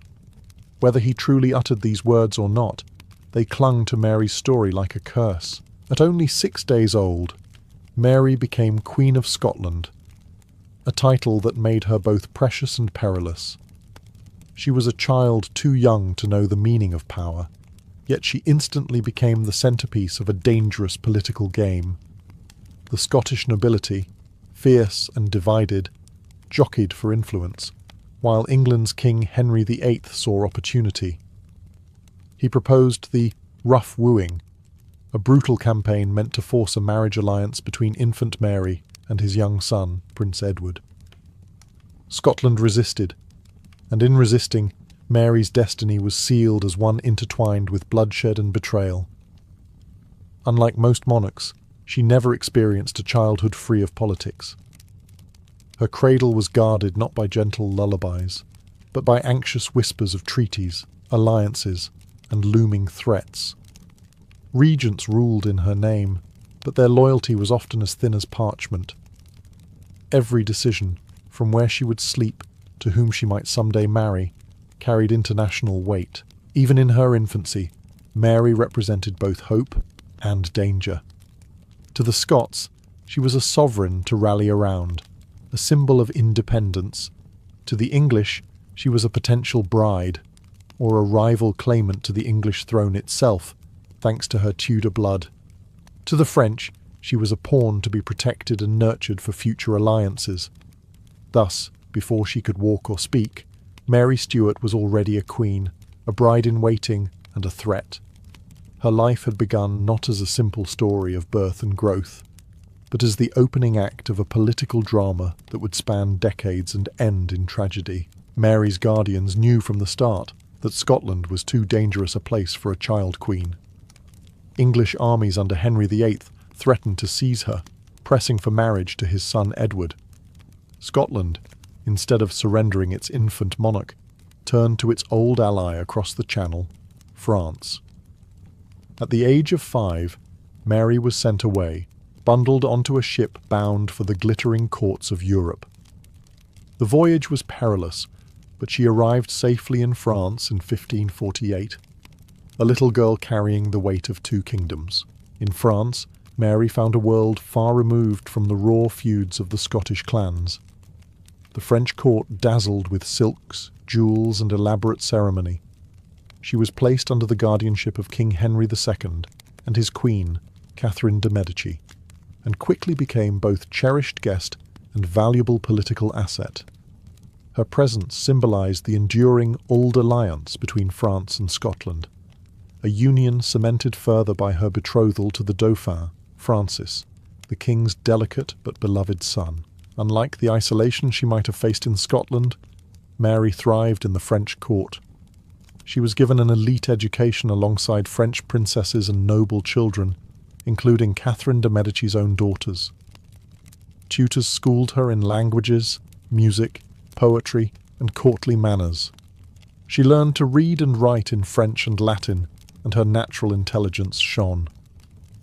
Whether he truly uttered these words or not, they clung to Mary's story like a curse. At only 6 days old, Mary became Queen of Scotland, a title that made her both precious and perilous. She was a child too young to know the meaning of power, yet she instantly became the centrepiece of a dangerous political game. The Scottish nobility, fierce and divided, jockeyed for influence, while England's King Henry VIII saw opportunity. He proposed the rough wooing, a brutal campaign meant to force a marriage alliance between infant Mary and his young son, Prince Edward. Scotland resisted, and in resisting, Mary's destiny was sealed as one intertwined with bloodshed and betrayal. Unlike most monarchs, she never experienced a childhood free of politics. Her cradle was guarded not by gentle lullabies, but by anxious whispers of treaties, alliances, and looming threats. Regents ruled in her name, but their loyalty was often as thin as parchment. Every decision, from where she would sleep to whom she might someday marry, carried international weight. Even in her infancy, Mary represented both hope and danger. To the Scots, she was a sovereign to rally around, a symbol of independence. To the English, she was a potential bride, or a rival claimant to the English throne itself, thanks to her Tudor blood. To the French, she was a pawn to be protected and nurtured for future alliances. Thus, before she could walk or speak, Mary Stuart was already a queen, a bride-in-waiting, and a threat. Her life had begun not as a simple story of birth and growth, but as the opening act of a political drama that would span decades and end in tragedy. Mary's guardians knew from the start that Scotland was too dangerous a place for a child queen. English armies under Henry VIII threatened to seize her, pressing for marriage to his son Edward. Scotland, instead of surrendering its infant monarch, turned to its old ally across the Channel, France. At the age of 5, Mary was sent away, bundled onto a ship bound for the glittering courts of Europe. The voyage was perilous, but she arrived safely in France in 1548, a little girl carrying the weight of 2 kingdoms. In France, Mary found a world far removed from the raw feuds of the Scottish clans. The French court dazzled with silks, jewels, and elaborate ceremony. She was placed under the guardianship of King Henry II and his queen, Catherine de' Medici, and quickly became both cherished guest and valuable political asset. Her presence symbolized the enduring old alliance between France and Scotland, a union cemented further by her betrothal to the Dauphin, Francis, the king's delicate but beloved son. Unlike the isolation she might have faced in Scotland, Mary thrived in the French court. She was given an elite education alongside French princesses and noble children, including Catherine de' Medici's own daughters. Tutors schooled her in languages, music, poetry, and courtly manners. She learned to read and write in French and Latin, and her natural intelligence shone.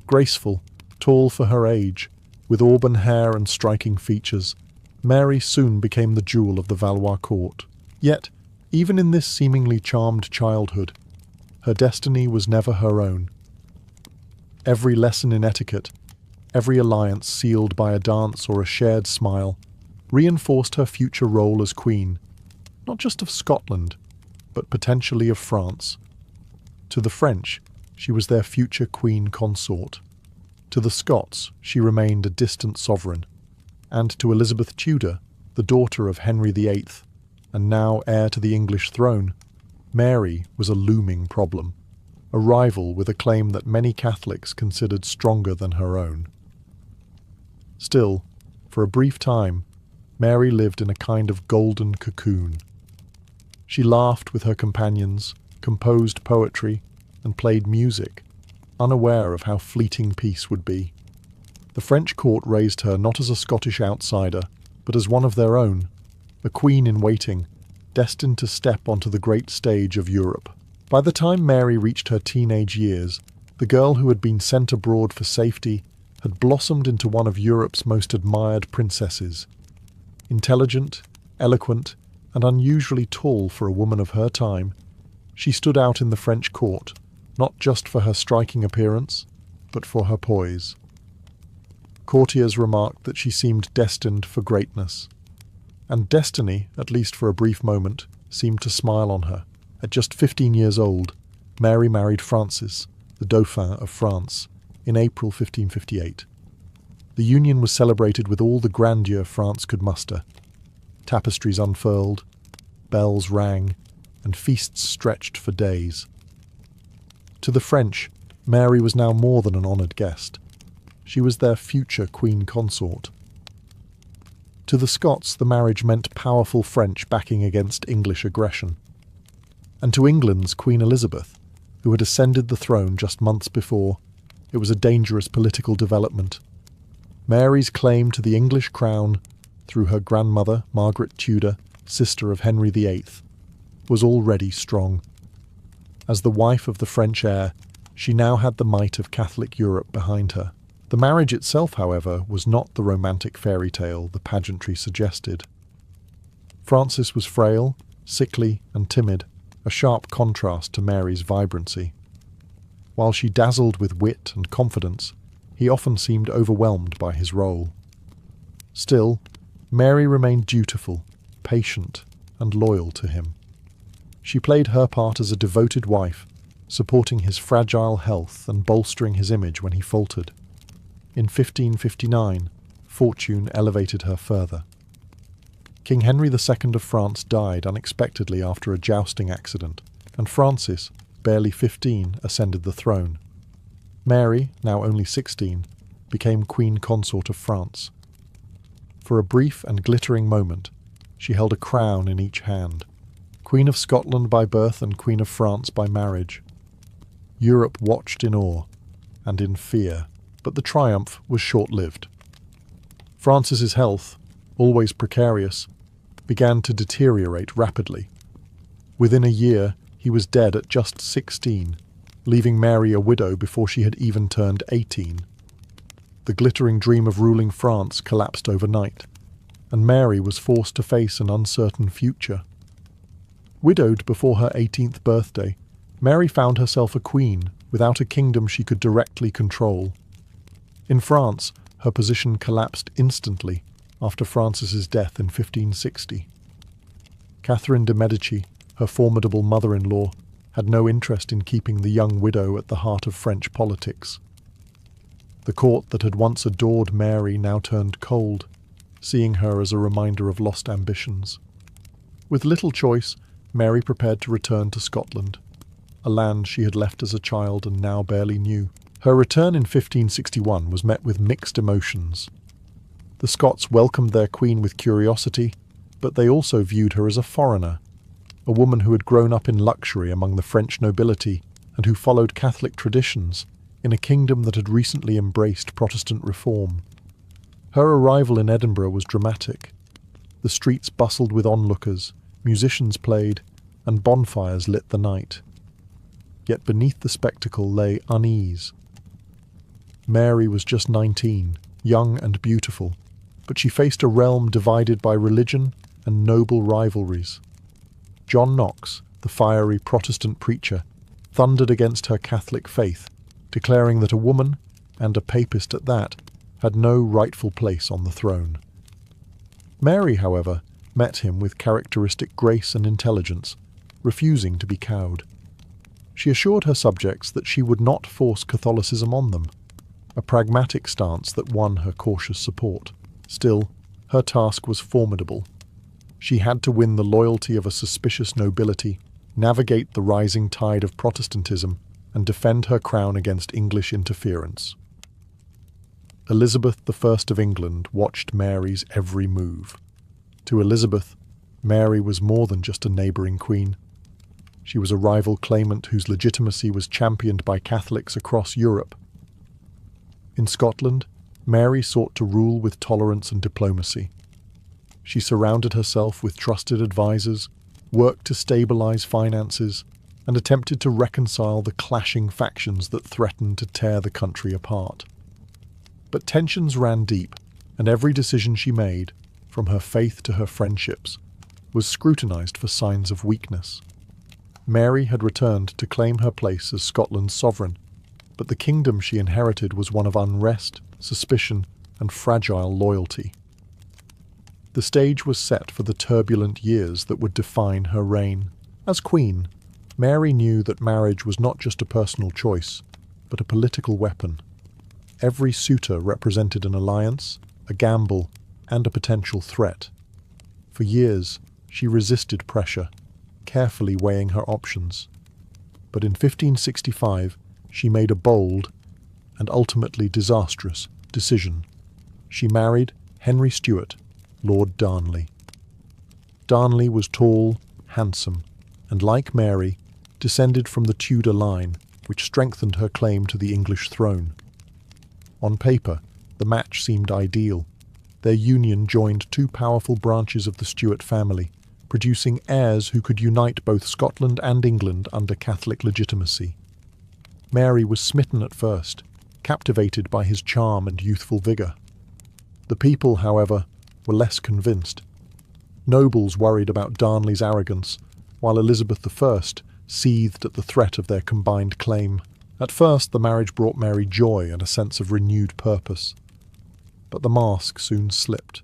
Graceful, tall for her age, with auburn hair and striking features, Mary soon became the jewel of the Valois court. Yet, even in this seemingly charmed childhood, her destiny was never her own. Every lesson in etiquette, every alliance sealed by a dance or a shared smile, reinforced her future role as queen, not just of Scotland, but potentially of France. To the French, she was their future queen consort. To the Scots, she remained a distant sovereign. And to Elizabeth Tudor, the daughter of Henry VIII, and now heir to the English throne, Mary was a looming problem, a rival with a claim that many Catholics considered stronger than her own. Still, for a brief time, Mary lived in a kind of golden cocoon. She laughed with her companions, composed poetry, and played music, unaware of how fleeting peace would be. The French court raised her not as a Scottish outsider, but as one of their own, a queen in waiting, destined to step onto the great stage of Europe. By the time Mary reached her teenage years, the girl who had been sent abroad for safety had blossomed into one of Europe's most admired princesses. Intelligent, eloquent, and unusually tall for a woman of her time, she stood out in the French court, not just for her striking appearance, but for her poise. Courtiers remarked that she seemed destined for greatness. And destiny, at least for a brief moment, seemed to smile on her. At just 15 years old, Mary married Francis, the Dauphin of France, in April 1558. The union was celebrated with all the grandeur France could muster. Tapestries unfurled, bells rang, and feasts stretched for days. To the French, Mary was now more than an honoured guest. She was their future queen consort. To the Scots, the marriage meant powerful French backing against English aggression. And to England's Queen Elizabeth, who had ascended the throne just months before, it was a dangerous political development. Mary's claim to the English crown, through her grandmother, Margaret Tudor, sister of Henry VIII, was already strong. As the wife of the French heir, She now had the might of Catholic Europe behind her. The marriage itself, however, was not the romantic fairy tale the pageantry suggested. Francis was frail, sickly, and timid, a sharp contrast to Mary's vibrancy. While she dazzled with wit and confidence, he often seemed overwhelmed by his role. Still, Mary remained dutiful, patient, and loyal to him. She played her part as a devoted wife, supporting his fragile health and bolstering his image when he faltered. In 1559, fortune elevated her further. King Henry II of France died unexpectedly after a jousting accident, and Francis, barely 15, ascended the throne. Mary, now only 16, became Queen Consort of France. For a brief and glittering moment, she held a crown in each hand, Queen of Scotland by birth and Queen of France by marriage. Europe watched in awe and in fear, but the triumph was short-lived. Francis's health, always precarious, began to deteriorate rapidly. Within a year, he was dead at just 16, leaving Mary a widow before she had even turned 18. The glittering dream of ruling France collapsed overnight, and Mary was forced to face an uncertain future. Widowed before her 18th birthday, Mary found herself a queen without a kingdom she could directly control. In France, her position collapsed instantly after Francis's death in 1560. Catherine de' Medici, her formidable mother-in-law, had no interest in keeping the young widow at the heart of French politics. The court that had once adored Mary now turned cold, seeing her as a reminder of lost ambitions. With little choice, Mary prepared to return to Scotland, a land she had left as a child and now barely knew. Her return in 1561 was met with mixed emotions. The Scots welcomed their queen with curiosity, but they also viewed her as a foreigner, a woman who had grown up in luxury among the French nobility and who followed Catholic traditions in a kingdom that had recently embraced Protestant reform. Her arrival in Edinburgh was dramatic. The streets bustled with onlookers, musicians played, and bonfires lit the night. Yet beneath the spectacle lay unease. Mary was just 19, young and beautiful, but she faced a realm divided by religion and noble rivalries. John Knox, the fiery Protestant preacher, thundered against her Catholic faith, declaring that a woman, and a papist at that, had no rightful place on the throne. Mary, however, met him with characteristic grace and intelligence, refusing to be cowed. She assured her subjects that she would not force Catholicism on them, a pragmatic stance that won her cautious support. Still, her task was formidable. She had to win the loyalty of a suspicious nobility, navigate the rising tide of Protestantism, and defend her crown against English interference. Elizabeth I of England watched Mary's every move. To Elizabeth, Mary was more than just a neighbouring queen. She was a rival claimant whose legitimacy was championed by Catholics across Europe. In Scotland, Mary sought to rule with tolerance and diplomacy. She surrounded herself with trusted advisors, worked to stabilise finances, and attempted to reconcile the clashing factions that threatened to tear the country apart. But tensions ran deep, and every decision she made, from her faith to her friendships, was scrutinised for signs of weakness. Mary had returned to claim her place as Scotland's sovereign, but the kingdom she inherited was one of unrest, suspicion, and fragile loyalty. The stage was set for the turbulent years that would define her reign. As queen, Mary knew that marriage was not just a personal choice, but a political weapon. Every suitor represented an alliance, a gamble, and a potential threat. For years, she resisted pressure, carefully weighing her options. But in 1565, she made a bold, and ultimately disastrous, decision. She married Henry Stuart, Lord Darnley. Darnley was tall, handsome, and like Mary, descended from the Tudor line, which strengthened her claim to the English throne. On paper, the match seemed ideal. Their union joined two powerful branches of the Stuart family, producing heirs who could unite both Scotland and England under Catholic legitimacy. Mary was smitten at first, captivated by his charm and youthful vigour. The people, however, were less convinced. Nobles worried about Darnley's arrogance, while Elizabeth I seethed at the threat of their combined claim. At first, the marriage brought Mary joy and a sense of renewed purpose. But the mask soon slipped.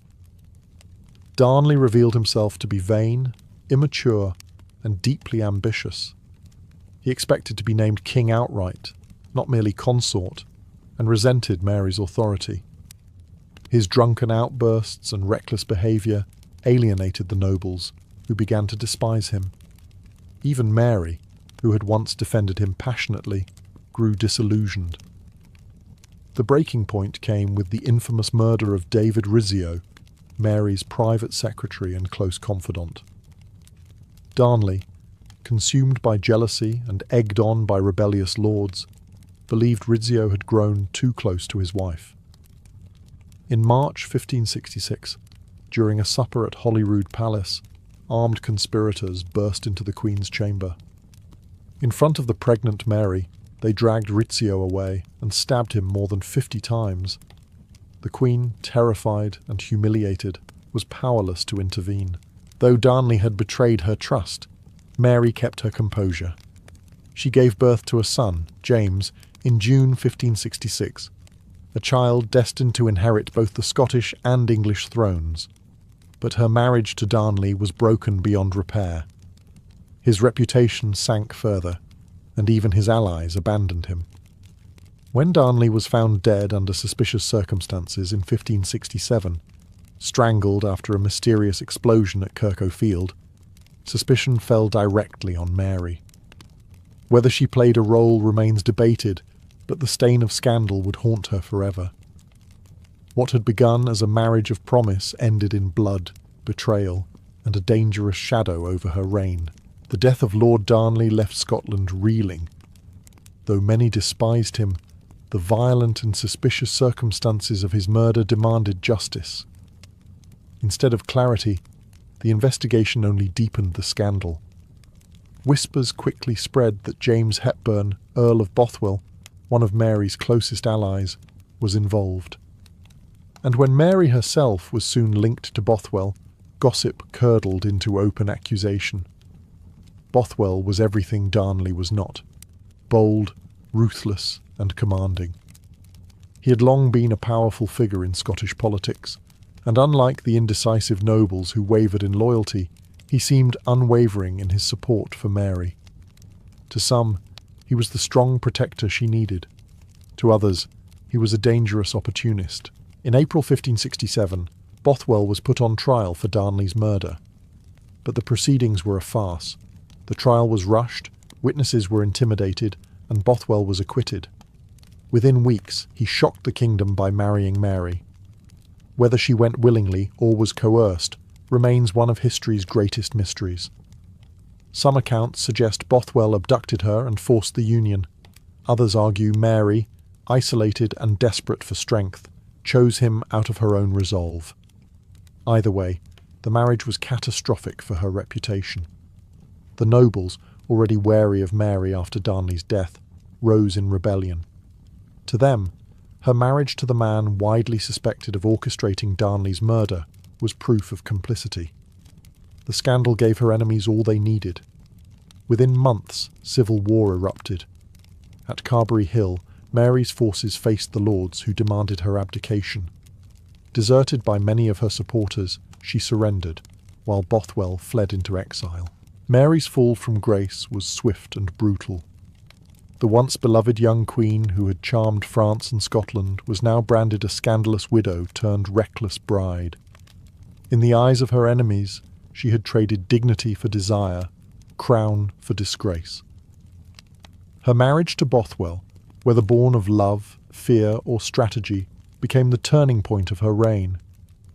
Darnley revealed himself to be vain, immature, and deeply ambitious. He expected to be named king outright, not merely consort, and resented Mary's authority. His drunken outbursts and reckless behaviour alienated the nobles, who began to despise him. Even Mary, who had once defended him passionately, grew disillusioned. The breaking point came with the infamous murder of David Rizzio, Mary's private secretary and close confidant. Darnley, consumed by jealousy and egged on by rebellious lords, believed Rizzio had grown too close to his wife. In March 1566, during a supper at Holyrood Palace, armed conspirators burst into the Queen's chamber. In front of the pregnant Mary, they dragged Rizzio away and stabbed him more than 50 times. The Queen, terrified and humiliated, was powerless to intervene. Though Darnley had betrayed her trust, Mary kept her composure. She gave birth to a son, James, in June 1566, a child destined to inherit both the Scottish and English thrones. But her marriage to Darnley was broken beyond repair. His reputation sank further, and even his allies abandoned him. When Darnley was found dead under suspicious circumstances in 1567, strangled after a mysterious explosion at Kirkhoe Field, suspicion fell directly on Mary. Whether she played a role remains debated, but the stain of scandal would haunt her forever. What had begun as a marriage of promise ended in blood, betrayal, and a dangerous shadow over her reign. The death of Lord Darnley left Scotland reeling. Though many despised him, the violent and suspicious circumstances of his murder demanded justice. Instead of clarity, the investigation only deepened the scandal. Whispers quickly spread that James Hepburn, Earl of Bothwell, one of Mary's closest allies, was involved. And when Mary herself was soon linked to Bothwell, gossip curdled into open accusation. Bothwell was everything Darnley was not: bold, ruthless, and commanding. He had long been a powerful figure in Scottish politics, and unlike the indecisive nobles who wavered in loyalty, he seemed unwavering in his support for Mary. To some, he was the strong protector she needed. To others, he was a dangerous opportunist. In April 1567, Bothwell was put on trial for Darnley's murder. But the proceedings were a farce. The trial was rushed, witnesses were intimidated, and Bothwell was acquitted. Within weeks, he shocked the kingdom by marrying Mary. Whether she went willingly or was coerced remains one of history's greatest mysteries. Some accounts suggest Bothwell abducted her and forced the union. Others argue Mary, isolated and desperate for strength, chose him out of her own resolve. Either way, the marriage was catastrophic for her reputation. The nobles, already wary of Mary after Darnley's death, rose in rebellion. To them, her marriage to the man widely suspected of orchestrating Darnley's murder was proof of complicity. The scandal gave her enemies all they needed. Within months, civil war erupted. At Carberry Hill, Mary's forces faced the lords who demanded her abdication. Deserted by many of her supporters, she surrendered, while Bothwell fled into exile. Mary's fall from grace was swift and brutal. The once beloved young queen who had charmed France and Scotland was now branded a scandalous widow turned reckless bride. In the eyes of her enemies, she had traded dignity for desire, crown for disgrace. Her marriage to Bothwell, whether born of love, fear, or strategy, became the turning point of her reign,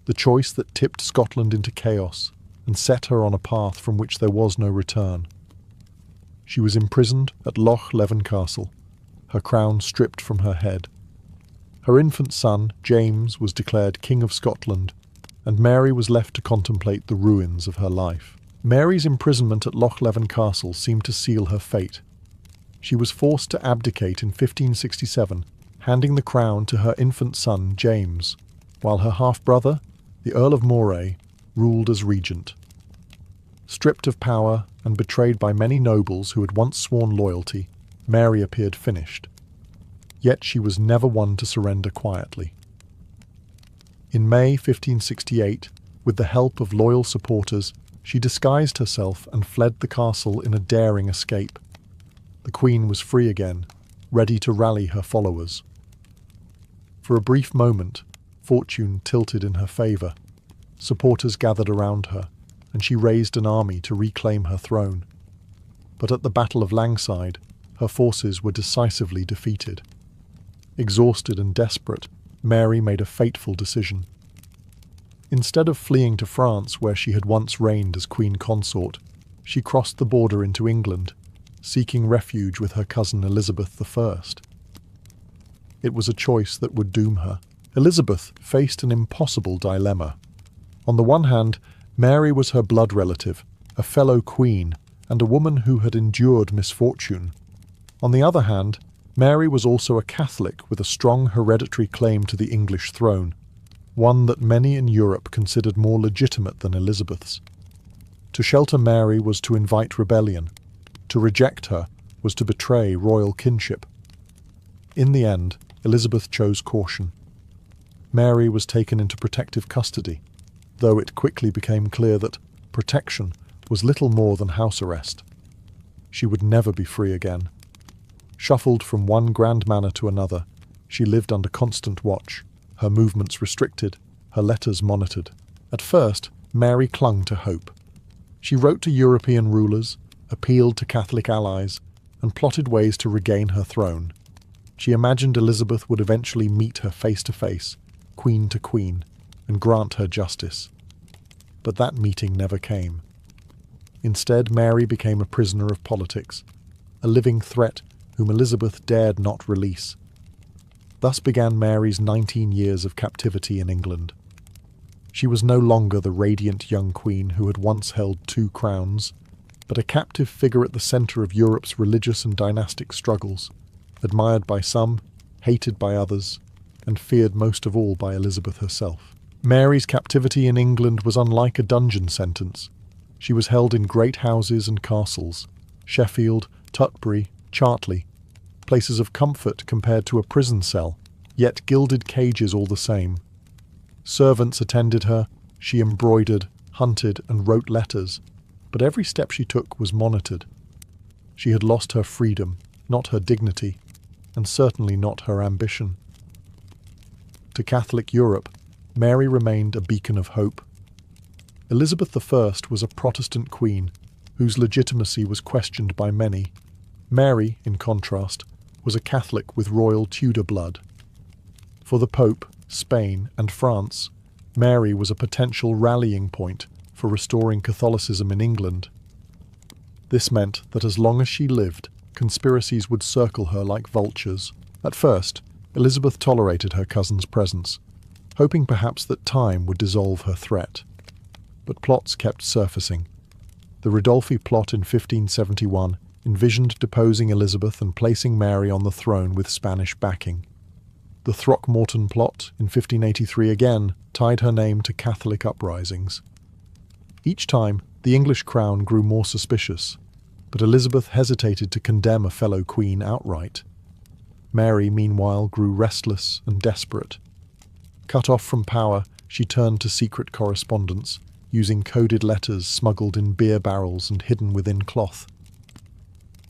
the choice that tipped Scotland into chaos and set her on a path from which there was no return. She was imprisoned at Loch Leven Castle, her crown stripped from her head. Her infant son, James, was declared King of Scotland, and Mary was left to contemplate the ruins of her life. Mary's imprisonment at Loch Leven Castle seemed to seal her fate. She was forced to abdicate in 1567, handing the crown to her infant son James, while her half-brother, the Earl of Moray, ruled as regent. Stripped of power and betrayed by many nobles who had once sworn loyalty, Mary appeared finished. Yet she was never one to surrender quietly. In May 1568, with the help of loyal supporters, she disguised herself and fled the castle in a daring escape. The Queen was free again, ready to rally her followers. For a brief moment, fortune tilted in her favour. Supporters gathered around her, and she raised an army to reclaim her throne. But at the Battle of Langside, her forces were decisively defeated. Exhausted and desperate, Mary made a fateful decision. Instead of fleeing to France, where she had once reigned as Queen Consort, she crossed the border into England, seeking refuge with her cousin Elizabeth I. It was a choice that would doom her. Elizabeth faced an impossible dilemma. On the one hand, Mary was her blood relative, a fellow queen, and a woman who had endured misfortune. On the other hand, Mary was also a Catholic with a strong hereditary claim to the English throne, one that many in Europe considered more legitimate than Elizabeth's. To shelter Mary was to invite rebellion. To reject her was to betray royal kinship. In the end, Elizabeth chose caution. Mary was taken into protective custody, though it quickly became clear that protection was little more than house arrest. She would never be free again. Shuffled from one grand manor to another, she lived under constant watch, her movements restricted, her letters monitored. At first, Mary clung to hope. She wrote to European rulers, appealed to Catholic allies, and plotted ways to regain her throne. She imagined Elizabeth would eventually meet her face to face, queen to queen, and grant her justice. But that meeting never came. Instead, Mary became a prisoner of politics, a living threat whom Elizabeth dared not release. Thus began Mary's 19 years of captivity in England. She was no longer the radiant young queen who had once held 2 crowns, but a captive figure at the centre of Europe's religious and dynastic struggles, admired by some, hated by others, and feared most of all by Elizabeth herself. Mary's captivity in England was unlike a dungeon sentence. She was held in great houses and castles, Sheffield, Tutbury, Chartley, places of comfort compared to a prison cell, yet gilded cages all the same. Servants attended her, she embroidered, hunted, and wrote letters, but every step she took was monitored. She had lost her freedom, not her dignity, and certainly not her ambition. To Catholic Europe, Mary remained a beacon of hope. Elizabeth I was a Protestant queen, whose legitimacy was questioned by many. Mary, in contrast, was a Catholic with royal Tudor blood. For the Pope, Spain, and France, Mary was a potential rallying point for restoring Catholicism in England. This meant that as long as she lived, conspiracies would circle her like vultures. At first, Elizabeth tolerated her cousin's presence, hoping perhaps that time would dissolve her threat. But plots kept surfacing. The Ridolfi plot in 1571 envisioned deposing Elizabeth and placing Mary on the throne with Spanish backing. The Throckmorton plot in 1583 again tied her name to Catholic uprisings. Each time, the English crown grew more suspicious, but Elizabeth hesitated to condemn a fellow queen outright. Mary, meanwhile, grew restless and desperate. Cut off from power, she turned to secret correspondence, using coded letters smuggled in beer barrels and hidden within cloth.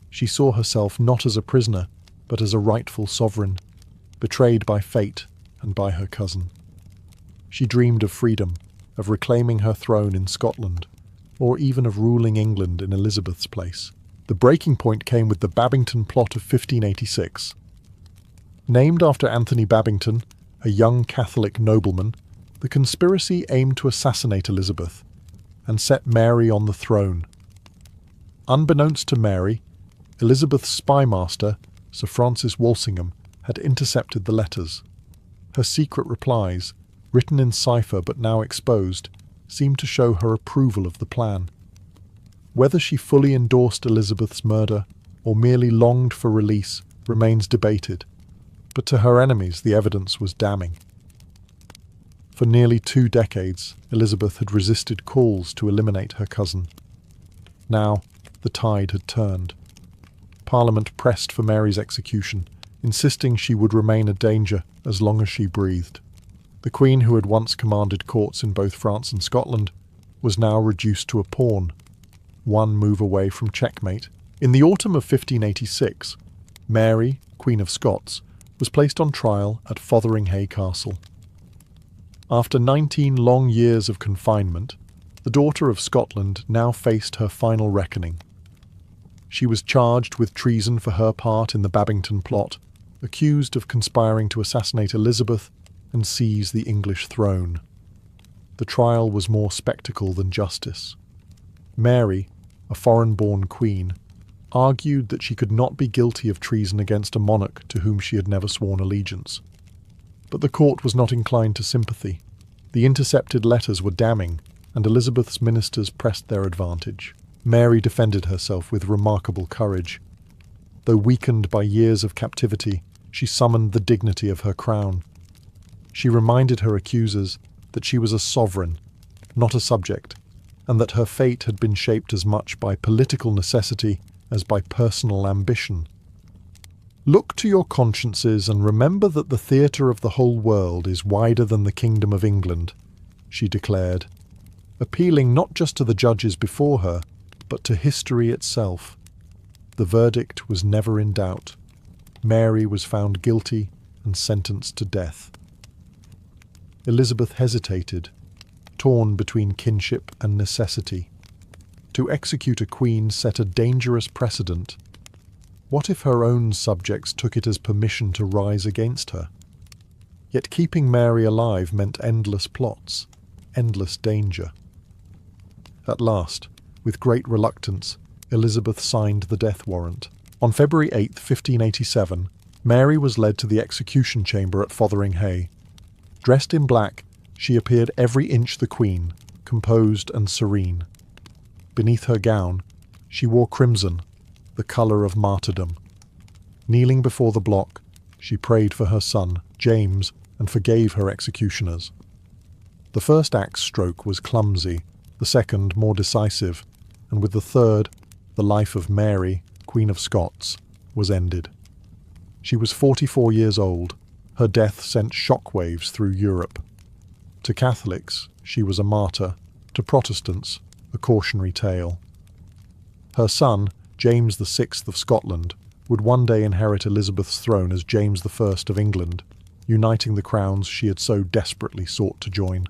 She saw herself not as a prisoner, but as a rightful sovereign, betrayed by fate and by her cousin. She dreamed of freedom, of reclaiming her throne in Scotland, or even of ruling England in Elizabeth's place. The breaking point came with the Babington plot of 1586. Named after Anthony Babington, a young Catholic nobleman, the conspiracy aimed to assassinate Elizabeth and set Mary on the throne. Unbeknownst to Mary, Elizabeth's spymaster, Sir Francis Walsingham, had intercepted the letters. Her secret replies, written in cipher but now exposed, seemed to show her approval of the plan. Whether she fully endorsed Elizabeth's murder or merely longed for release remains debated, but to her enemies the evidence was damning. For nearly 2 decades, Elizabeth had resisted calls to eliminate her cousin. Now, the tide had turned. Parliament pressed for Mary's execution, insisting she would remain a danger as long as she breathed. The Queen, who had once commanded courts in both France and Scotland, was now reduced to a pawn, one move away from checkmate. In the autumn of 1586, Mary, Queen of Scots, was placed on trial at Fotheringhay Castle. After 19 long years of confinement, the daughter of Scotland now faced her final reckoning. She was charged with treason for her part in the Babington plot, accused of conspiring to assassinate Elizabeth and seize the English throne. The trial was more spectacle than justice. Mary, a foreign-born queen, argued that she could not be guilty of treason against a monarch to whom she had never sworn allegiance. But the court was not inclined to sympathy. The intercepted letters were damning, and Elizabeth's ministers pressed their advantage. Mary defended herself with remarkable courage. Though weakened by years of captivity, she summoned the dignity of her crown. She reminded her accusers that she was a sovereign, not a subject, and that her fate had been shaped as much by political necessity as by personal ambition. "Look to your consciences and remember that the theatre of the whole world is wider than the kingdom of England," she declared, appealing not just to the judges before her, but to history itself. The verdict was never in doubt. Mary was found guilty and sentenced to death. Elizabeth hesitated, torn between kinship and necessity. To execute a queen set a dangerous precedent. What if her own subjects took it as permission to rise against her? Yet keeping Mary alive meant endless plots, endless danger. At last, with great reluctance, Elizabeth signed the death warrant. On February 8, 1587, Mary was led to the execution chamber at Fotheringhay. Dressed in black, she appeared every inch the Queen, composed and serene. Beneath her gown, she wore crimson, the colour of martyrdom. Kneeling before the block, she prayed for her son, James, and forgave her executioners. The first axe stroke was clumsy, the second more decisive, and with the third, the life of Mary, Queen of Scots, was ended. She was 44 years old. Her death sent shockwaves through Europe. To Catholics, she was a martyr. To Protestants, a cautionary tale. Her son, James VI of Scotland, would one day inherit Elizabeth's throne as James I of England, uniting the crowns she had so desperately sought to join.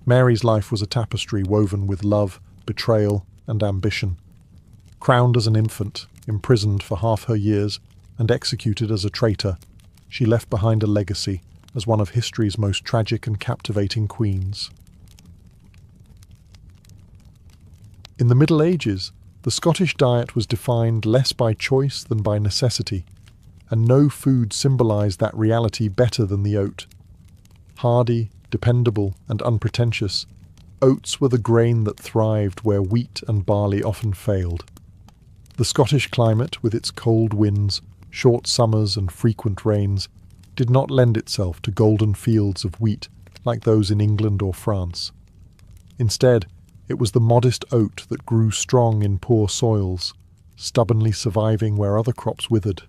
Mary's life was a tapestry woven with love, betrayal, and ambition. Crowned as an infant, imprisoned for half her years, and executed as a traitor, she left behind a legacy as one of history's most tragic and captivating queens. In the Middle Ages, the Scottish diet was defined less by choice than by necessity, and no food symbolised that reality better than the oat. Hardy, dependable, and unpretentious, oats were the grain that thrived where wheat and barley often failed. The Scottish climate, with its cold winds, short summers and frequent rains, did not lend itself to golden fields of wheat like those in England or France. Instead, it was the modest oat that grew strong in poor soils, stubbornly surviving where other crops withered.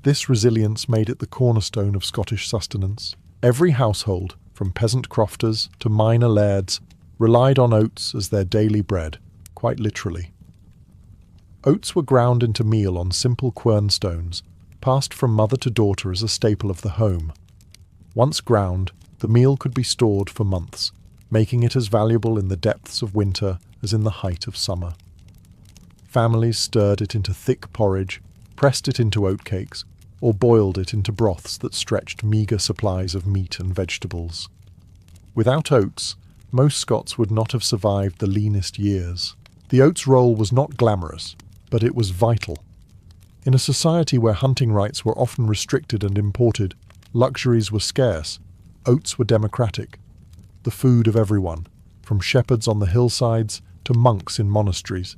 This resilience made it the cornerstone of Scottish sustenance. Every household, from peasant crofters to minor lairds, relied on oats as their daily bread, quite literally. Oats were ground into meal on simple quernstones, passed from mother to daughter as a staple of the home. Once ground, the meal could be stored for months, making it as valuable in the depths of winter as in the height of summer. Families stirred it into thick porridge, pressed it into oatcakes, or boiled it into broths that stretched meagre supplies of meat and vegetables. Without oats, most Scots would not have survived the leanest years. The oats role was not glamorous, but it was vital. In a society where hunting rights were often restricted and imported, luxuries were scarce, oats were democratic, the food of everyone, from shepherds on the hillsides to monks in monasteries.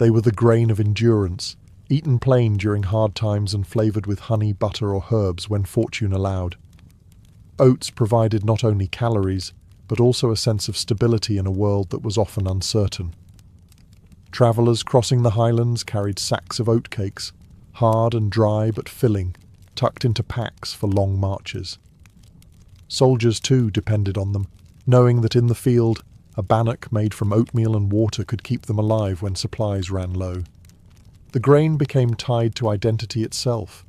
They were the grain of endurance, eaten plain during hard times and flavoured with honey, butter or herbs when fortune allowed. Oats provided not only calories, but also a sense of stability in a world that was often uncertain. Travellers crossing the highlands carried sacks of oatcakes, hard and dry but filling, tucked into packs for long marches. Soldiers too depended on them, knowing that in the field a bannock made from oatmeal and water could keep them alive when supplies ran low. The grain became tied to identity itself,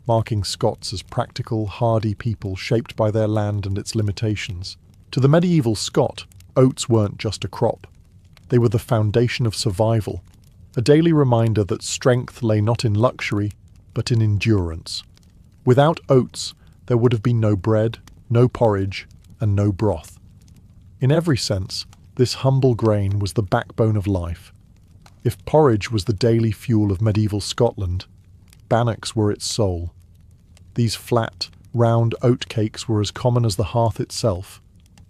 marking Scots as practical, hardy people shaped by their land and its limitations. To the medieval Scot, oats weren't just a crop. They were the foundation of survival, a daily reminder that strength lay not in luxury, but in endurance. Without oats, there would have been no bread, no porridge, and no broth. In every sense, this humble grain was the backbone of life. If porridge was the daily fuel of medieval Scotland, bannocks were its soul. These flat, round oat cakes were as common as the hearth itself,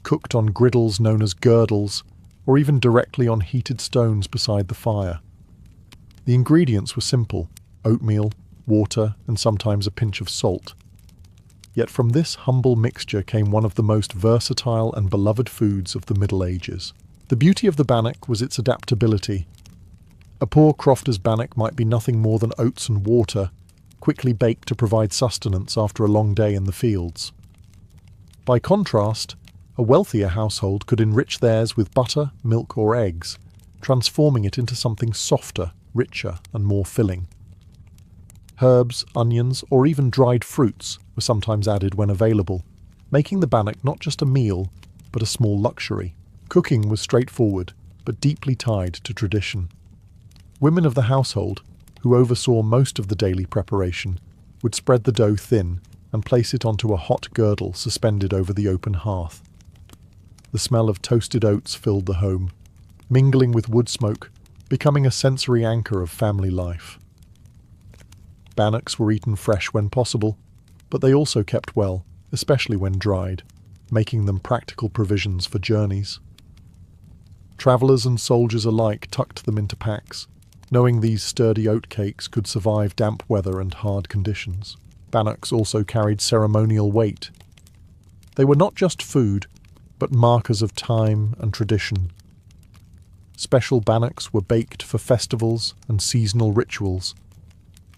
cooked on griddles known as girdles, or even directly on heated stones beside the fire. The ingredients were simple: oatmeal, water, and sometimes a pinch of salt. Yet from this humble mixture came one of the most versatile and beloved foods of the Middle Ages. The beauty of the bannock was its adaptability. A poor crofter's bannock might be nothing more than oats and water, quickly baked to provide sustenance after a long day in the fields. By contrast, a wealthier household could enrich theirs with butter, milk, or eggs, transforming it into something softer, richer, and more filling. Herbs, onions, or even dried fruits were sometimes added when available, making the bannock not just a meal, but a small luxury. Cooking was straightforward, but deeply tied to tradition. Women of the household, who oversaw most of the daily preparation, would spread the dough thin and place it onto a hot girdle suspended over the open hearth. The smell of toasted oats filled the home, mingling with wood smoke, becoming a sensory anchor of family life. Bannocks were eaten fresh when possible, but they also kept well, especially when dried, making them practical provisions for journeys. Travellers and soldiers alike tucked them into packs, knowing these sturdy oatcakes could survive damp weather and hard conditions. Bannocks also carried ceremonial weight. They were not just food, but markers of time and tradition. Special bannocks were baked for festivals and seasonal rituals.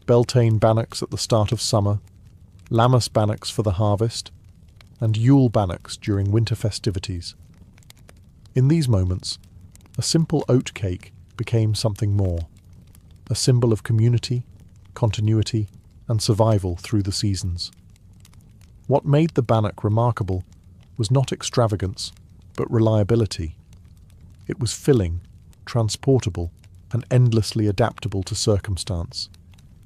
Beltane bannocks at the start of summer, Lammas bannocks for the harvest, and Yule bannocks during winter festivities. In these moments, a simple oat cake became something more, a symbol of community, continuity, and survival through the seasons. What made the bannock remarkable was not extravagance, but reliability. It was filling, transportable, and endlessly adaptable to circumstance.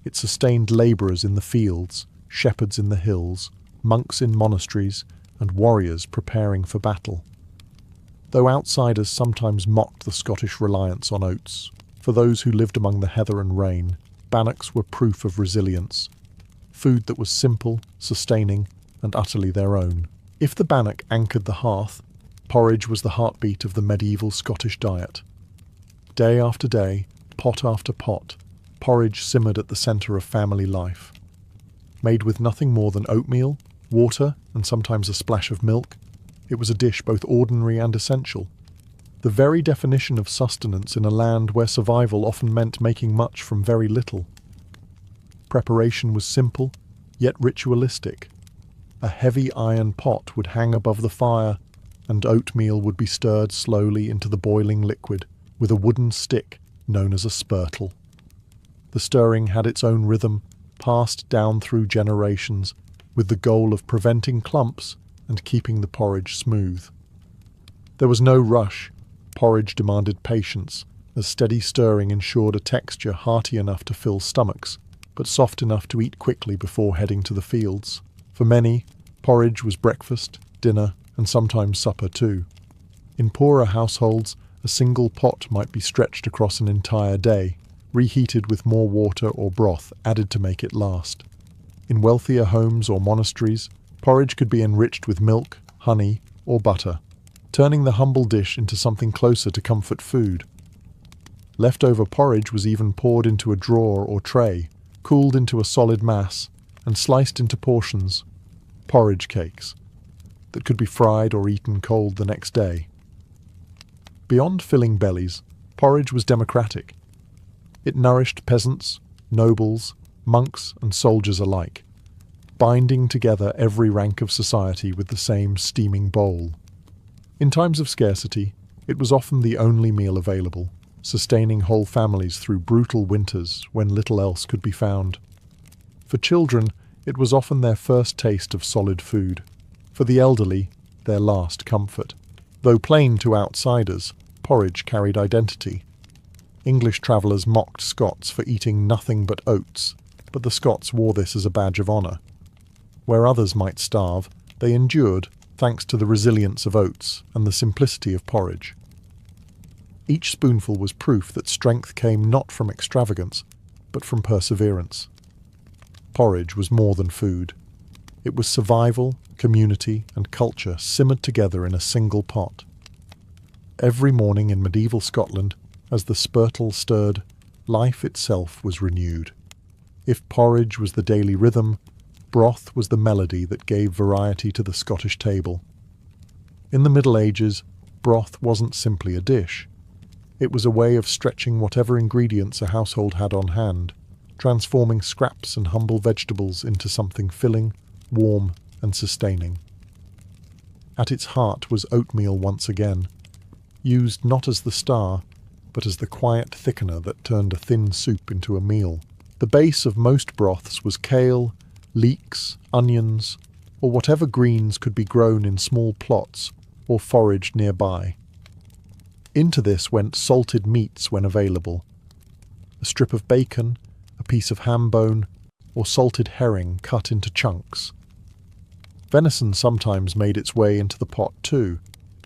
It sustained labourers in the fields, shepherds in the hills, monks in monasteries, and warriors preparing for battle. Though outsiders sometimes mocked the Scottish reliance on oats, for those who lived among the heather and rain, bannocks were proof of resilience, food that was simple, sustaining, and utterly their own. If the bannock anchored the hearth, porridge was the heartbeat of the medieval Scottish diet. Day after day, pot after pot, porridge simmered at the centre of family life. Made with nothing more than oatmeal, water, and sometimes a splash of milk, it was a dish both ordinary and essential. The very definition of sustenance in a land where survival often meant making much from very little. Preparation was simple, yet ritualistic. A heavy iron pot would hang above the fire, and oatmeal would be stirred slowly into the boiling liquid with a wooden stick known as a spurtle. The stirring had its own rhythm, passed down through generations, with the goal of preventing clumps and keeping the porridge smooth. There was no rush. Porridge demanded patience, as steady stirring ensured a texture hearty enough to fill stomachs, but soft enough to eat quickly before heading to the fields. For many, porridge was breakfast, dinner, and sometimes supper too. In poorer households, a single pot might be stretched across an entire day, reheated with more water or broth added to make it last. In wealthier homes or monasteries, porridge could be enriched with milk, honey, or butter, turning the humble dish into something closer to comfort food. Leftover porridge was even poured into a drawer or tray, cooled into a solid mass, and sliced into portions, porridge cakes, that could be fried or eaten cold the next day. Beyond filling bellies, porridge was democratic. It nourished peasants, nobles, monks, and soldiers alike, binding together every rank of society with the same steaming bowl. In times of scarcity, it was often the only meal available, sustaining whole families through brutal winters when little else could be found. For children, it was often their first taste of solid food. For the elderly, their last comfort. Though plain to outsiders, porridge carried identity. English travellers mocked Scots for eating nothing but oats, but the Scots wore this as a badge of honour. Where others might starve, they endured thanks to the resilience of oats and the simplicity of porridge. Each spoonful was proof that strength came not from extravagance, but from perseverance. Porridge was more than food. It was survival, community, and culture simmered together in a single pot. Every morning in medieval Scotland, as the spurtle stirred, life itself was renewed. If porridge was the daily rhythm, broth was the melody that gave variety to the Scottish table. In the Middle Ages, broth wasn't simply a dish. It was a way of stretching whatever ingredients a household had on hand, transforming scraps and humble vegetables into something filling, warm, and sustaining. At its heart was oatmeal once again, used not as the star, but as the quiet thickener that turned a thin soup into a meal. The base of most broths was kale, leeks, onions, or whatever greens could be grown in small plots or foraged nearby. Into this went salted meats when available. A strip of bacon, a piece of ham bone, or salted herring cut into chunks. Venison sometimes made its way into the pot too,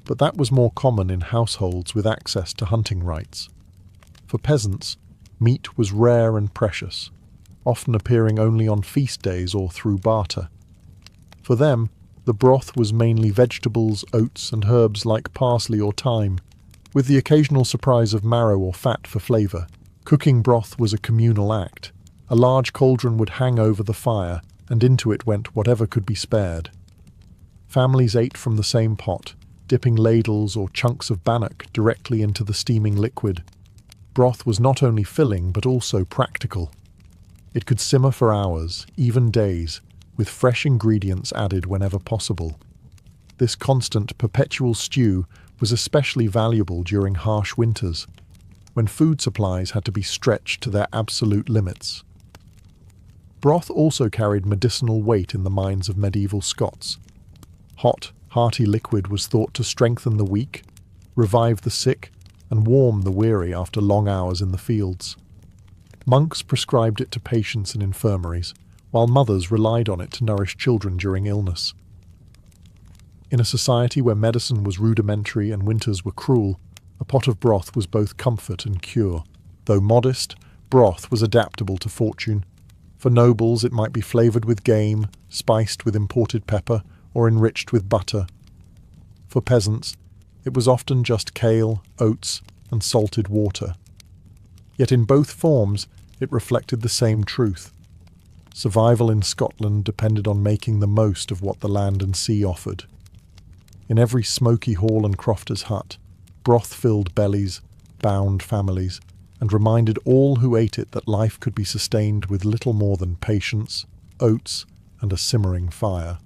but that was more common in households with access to hunting rights. For peasants, meat was rare and precious, often appearing only on feast days or through barter. For them, the broth was mainly vegetables, oats, and herbs like parsley or thyme, with the occasional surprise of marrow or fat for flavour. Cooking broth was a communal act. A large cauldron would hang over the fire, and into it went whatever could be spared. Families ate from the same pot, dipping ladles or chunks of bannock directly into the steaming liquid. Broth was not only filling but also practical. It could simmer for hours, even days, with fresh ingredients added whenever possible. This constant, perpetual stew was especially valuable during harsh winters, when food supplies had to be stretched to their absolute limits. Broth also carried medicinal weight in the minds of medieval Scots. Hot, hearty liquid was thought to strengthen the weak, revive the sick, and warm the weary after long hours in the fields. Monks prescribed it to patients in infirmaries, while mothers relied on it to nourish children during illness. In a society where medicine was rudimentary and winters were cruel, a pot of broth was both comfort and cure. Though modest, broth was adaptable to fortune. For nobles, it might be flavoured with game, spiced with imported pepper, or enriched with butter. For peasants, it was often just kale, oats, and salted water. Yet in both forms, it reflected the same truth. Survival in Scotland depended on making the most of what the land and sea offered. In every smoky hall and crofter's hut, broth filled bellies, bound families, and reminded all who ate it that life could be sustained with little more than patience, oats, and a simmering fire.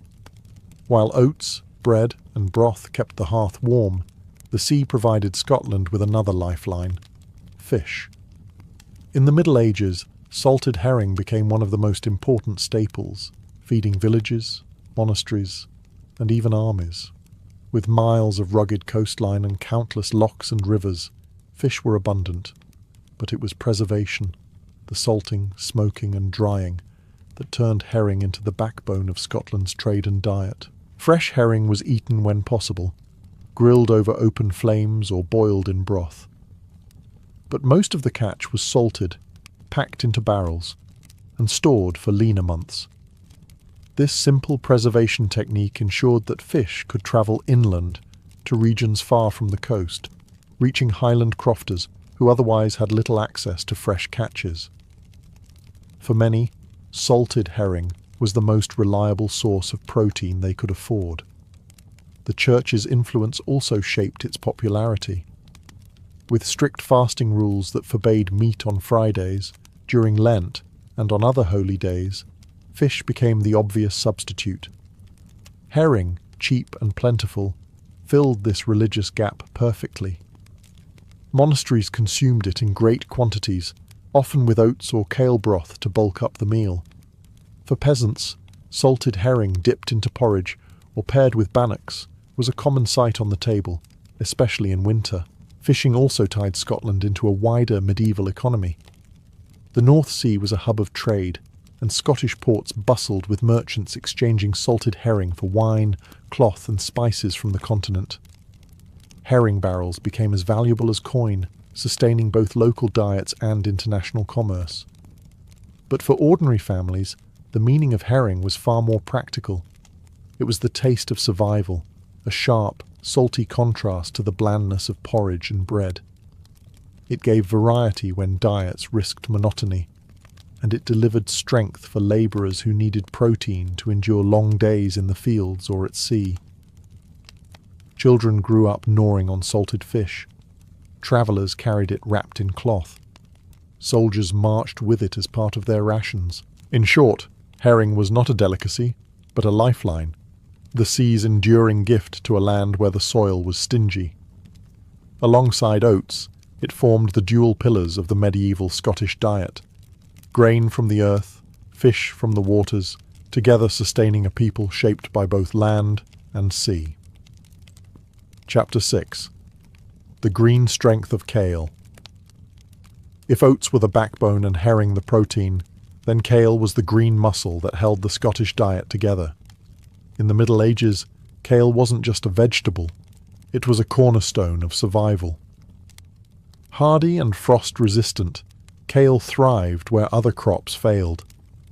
While oats, bread, and broth kept the hearth warm, the sea provided Scotland with another lifeline: fish. In the Middle Ages, salted herring became one of the most important staples, feeding villages, monasteries, and even armies. With miles of rugged coastline and countless lochs and rivers, fish were abundant, but it was preservation, the salting, smoking, and drying, that turned herring into the backbone of Scotland's trade and diet. Fresh herring was eaten when possible, grilled over open flames or boiled in broth. But most of the catch was salted, packed into barrels, and stored for leaner months. This simple preservation technique ensured that fish could travel inland to regions far from the coast, reaching Highland crofters who otherwise had little access to fresh catches. For many, salted herring was the most reliable source of protein they could afford. The church's influence also shaped its popularity. With strict fasting rules that forbade meat on Fridays, during Lent, and on other holy days, fish became the obvious substitute. Herring, cheap and plentiful, filled this religious gap perfectly. Monasteries consumed it in great quantities, often with oats or kale broth to bulk up the meal. For peasants, salted herring dipped into porridge or paired with bannocks was a common sight on the table, especially in winter. Fishing also tied Scotland into a wider medieval economy. The North Sea was a hub of trade, and Scottish ports bustled with merchants exchanging salted herring for wine, cloth and spices from the continent. Herring barrels became as valuable as coin, sustaining both local diets and international commerce. But for ordinary families, the meaning of herring was far more practical. It was the taste of survival, a sharp, salty contrast to the blandness of porridge and bread. It gave variety when diets risked monotony, and it delivered strength for labourers who needed protein to endure long days in the fields or at sea. Children grew up gnawing on salted fish. Travellers carried it wrapped in cloth. Soldiers marched with it as part of their rations. In short, herring was not a delicacy, but a lifeline, the sea's enduring gift to a land where the soil was stingy. Alongside oats, it formed the dual pillars of the medieval Scottish diet: grain from the earth, fish from the waters, together sustaining a people shaped by both land and sea. Chapter 6. The green strength of kale. If oats were the backbone and herring the protein, then kale was the green muscle that held the Scottish diet together. In the Middle Ages, kale wasn't just a vegetable, it was a cornerstone of survival. Hardy and frost-resistant, kale thrived where other crops failed,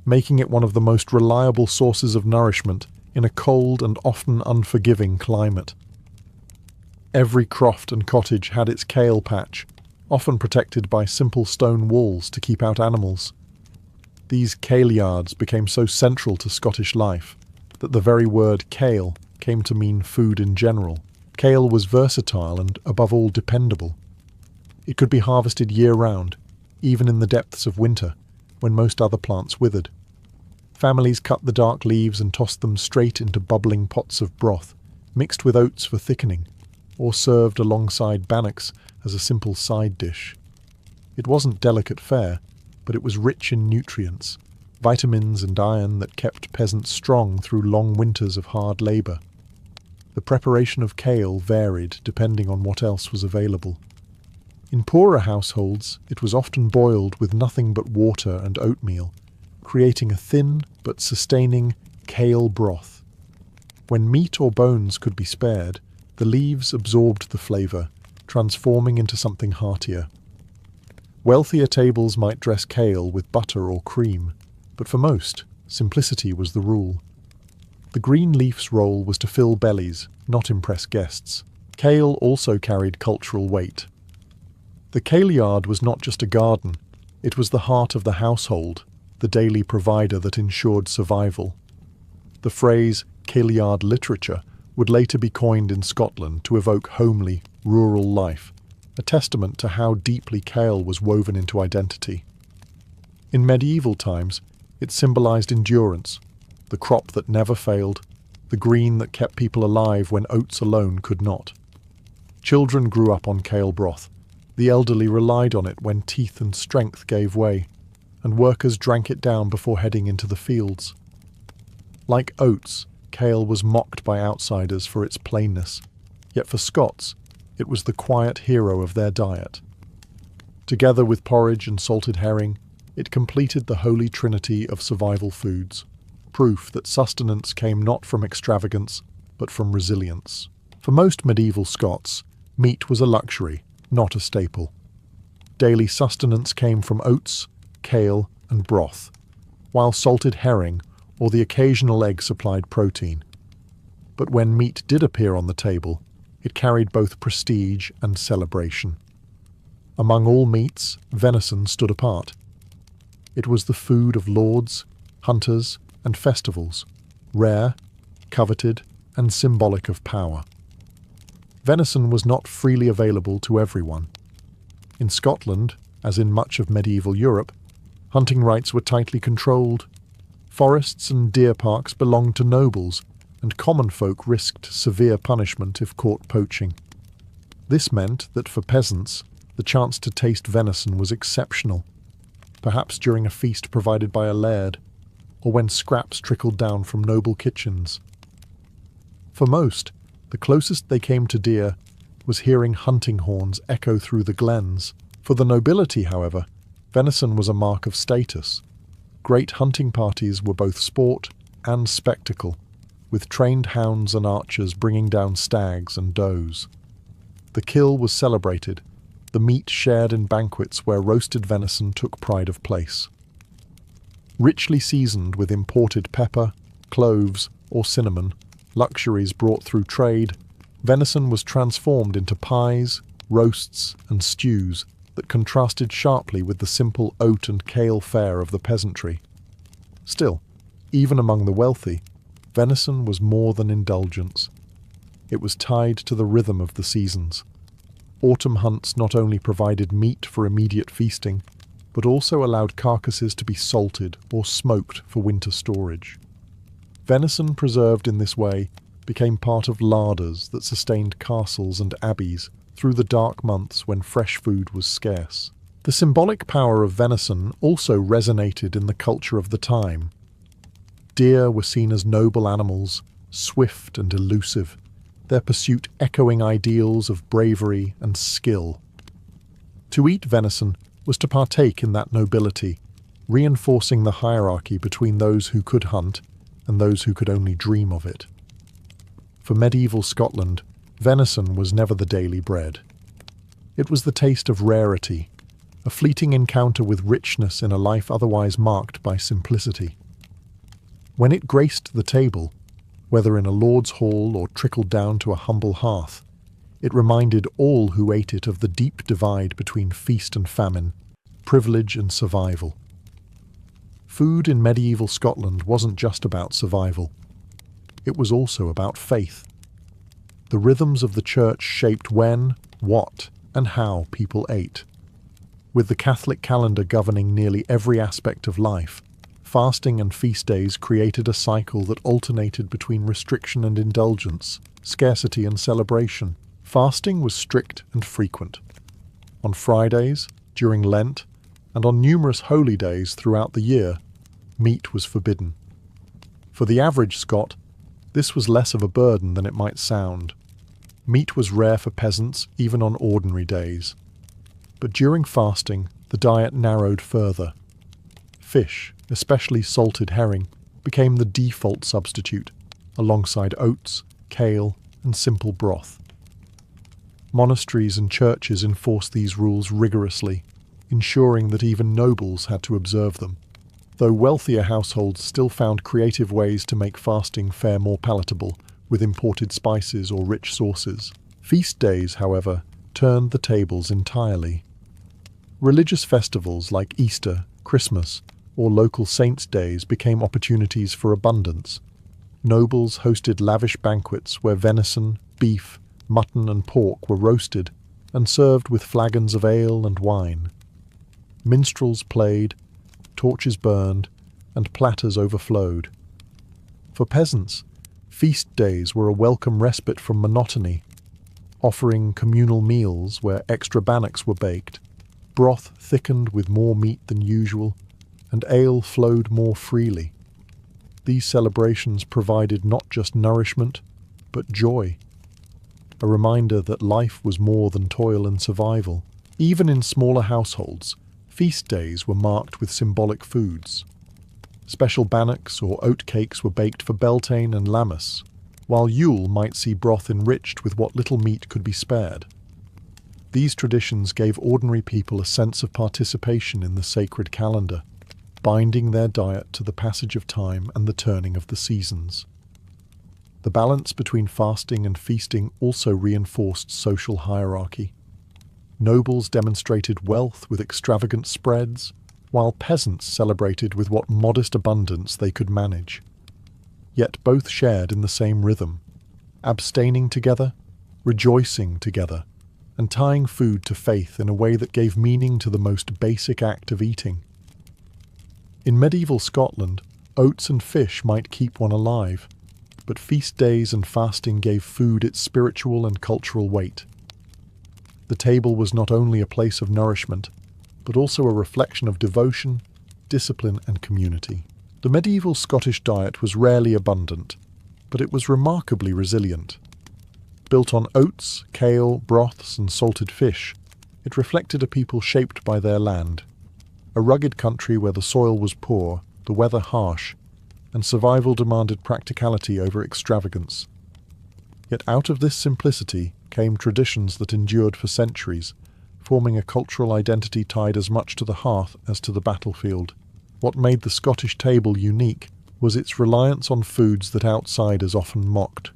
making it one of the most reliable sources of nourishment in a cold and often unforgiving climate. Every croft and cottage had its kale patch, often protected by simple stone walls to keep out animals. These kale yards became so central to Scottish life that the very word kale came to mean food in general. Kale was versatile and, above all, dependable. It could be harvested year-round, even in the depths of winter, when most other plants withered. Families cut the dark leaves and tossed them straight into bubbling pots of broth, mixed with oats for thickening, or served alongside bannocks as a simple side dish. It wasn't delicate fare, but it was rich in nutrients, vitamins and iron that kept peasants strong through long winters of hard labour. The preparation of kale varied depending on what else was available. In poorer households, it was often boiled with nothing but water and oatmeal, creating a thin but sustaining kale broth. When meat or bones could be spared, the leaves absorbed the flavour, transforming into something heartier. Wealthier tables might dress kale with butter or cream, but for most, simplicity was the rule. The green leaf's role was to fill bellies, not impress guests. Kale also carried cultural weight. The kaleyard was not just a garden, it was the heart of the household, the daily provider that ensured survival. The phrase kaleyard literature would later be coined in Scotland to evoke homely, rural life, a testament to how deeply kale was woven into identity. In medieval times, it symbolised endurance, the crop that never failed, the green that kept people alive when oats alone could not. Children grew up on kale broth, the elderly relied on it when teeth and strength gave way, and workers drank it down before heading into the fields. Like oats, kale was mocked by outsiders for its plainness, yet for Scots, it was the quiet hero of their diet. Together with porridge and salted herring, it completed the holy trinity of survival foods, proof that sustenance came not from extravagance, but from resilience. For most medieval Scots, meat was a luxury, not a staple. Daily sustenance came from oats, kale, and broth, while salted herring or the occasional egg supplied protein. But when meat did appear on the table, it carried both prestige and celebration. Among all meats, venison stood apart. It was the food of lords, hunters, and festivals, rare, coveted, and symbolic of power. Venison was not freely available to everyone. In Scotland, as in much of medieval Europe, hunting rights were tightly controlled. Forests and deer parks belonged to nobles, and common folk risked severe punishment if caught poaching. This meant that for peasants, the chance to taste venison was exceptional, perhaps during a feast provided by a laird, or when scraps trickled down from noble kitchens. For most, the closest they came to deer was hearing hunting horns echo through the glens. For the nobility, however, venison was a mark of status. Great hunting parties were both sport and spectacle, with trained hounds and archers bringing down stags and does. The kill was celebrated, the meat shared in banquets where roasted venison took pride of place. Richly seasoned with imported pepper, cloves, or cinnamon, luxuries brought through trade, venison was transformed into pies, roasts, and stews that contrasted sharply with the simple oat and kale fare of the peasantry. Still, even among the wealthy, venison was more than indulgence. It was tied to the rhythm of the seasons. Autumn hunts not only provided meat for immediate feasting, but also allowed carcasses to be salted or smoked for winter storage. Venison preserved in this way became part of larders that sustained castles and abbeys through the dark months when fresh food was scarce. The symbolic power of venison also resonated in the culture of the time. Deer were seen as noble animals, swift and elusive, their pursuit echoing ideals of bravery and skill. To eat venison was to partake in that nobility, reinforcing the hierarchy between those who could hunt and those who could only dream of it. For medieval Scotland, venison was never the daily bread. It was the taste of rarity, a fleeting encounter with richness in a life otherwise marked by simplicity. When it graced the table, whether in a lord's hall or trickled down to a humble hearth, it reminded all who ate it of the deep divide between feast and famine, privilege and survival. Food in medieval Scotland wasn't just about survival. It was also about faith. The rhythms of the church shaped when, what, and how people ate. With the Catholic calendar governing nearly every aspect of life, fasting and feast days created a cycle that alternated between restriction and indulgence, scarcity and celebration. Fasting was strict and frequent. On Fridays, during Lent, and on numerous holy days throughout the year, meat was forbidden. For the average Scot, this was less of a burden than it might sound. Meat was rare for peasants even on ordinary days. But during fasting, the diet narrowed further. Fish, especially salted herring, became the default substitute, alongside oats, kale, and simple broth. Monasteries and churches enforced these rules rigorously, ensuring that even nobles had to observe them, though wealthier households still found creative ways to make fasting fare more palatable with imported spices or rich sauces. Feast days, however, turned the tables entirely. Religious festivals like Easter, Christmas, or local saints' days became opportunities for abundance. Nobles hosted lavish banquets where venison, beef, mutton and pork were roasted and served with flagons of ale and wine. Minstrels played, torches burned, and platters overflowed. For peasants, feast days were a welcome respite from monotony, offering communal meals where extra bannocks were baked, broth thickened with more meat than usual, and ale flowed more freely. These celebrations provided not just nourishment, but joy, a reminder that life was more than toil and survival. Even in smaller households, feast days were marked with symbolic foods. Special bannocks or oat cakes were baked for Beltane and Lammas, while Yule might see broth enriched with what little meat could be spared. These traditions gave ordinary people a sense of participation in the sacred calendar, binding their diet to the passage of time and the turning of the seasons. The balance between fasting and feasting also reinforced social hierarchy. Nobles demonstrated wealth with extravagant spreads, while peasants celebrated with what modest abundance they could manage. Yet both shared in the same rhythm, abstaining together, rejoicing together, and tying food to faith in a way that gave meaning to the most basic act of eating. In medieval Scotland, oats and fish might keep one alive, but feast days and fasting gave food its spiritual and cultural weight. The table was not only a place of nourishment, but also a reflection of devotion, discipline, and community. The medieval Scottish diet was rarely abundant, but it was remarkably resilient. Built on oats, kale, broths, and salted fish, it reflected a people shaped by their land, a rugged country where the soil was poor, the weather harsh, and survival demanded practicality over extravagance. Yet out of this simplicity came traditions that endured for centuries, forming a cultural identity tied as much to the hearth as to the battlefield. What made the Scottish table unique was its reliance on foods that outsiders often mocked.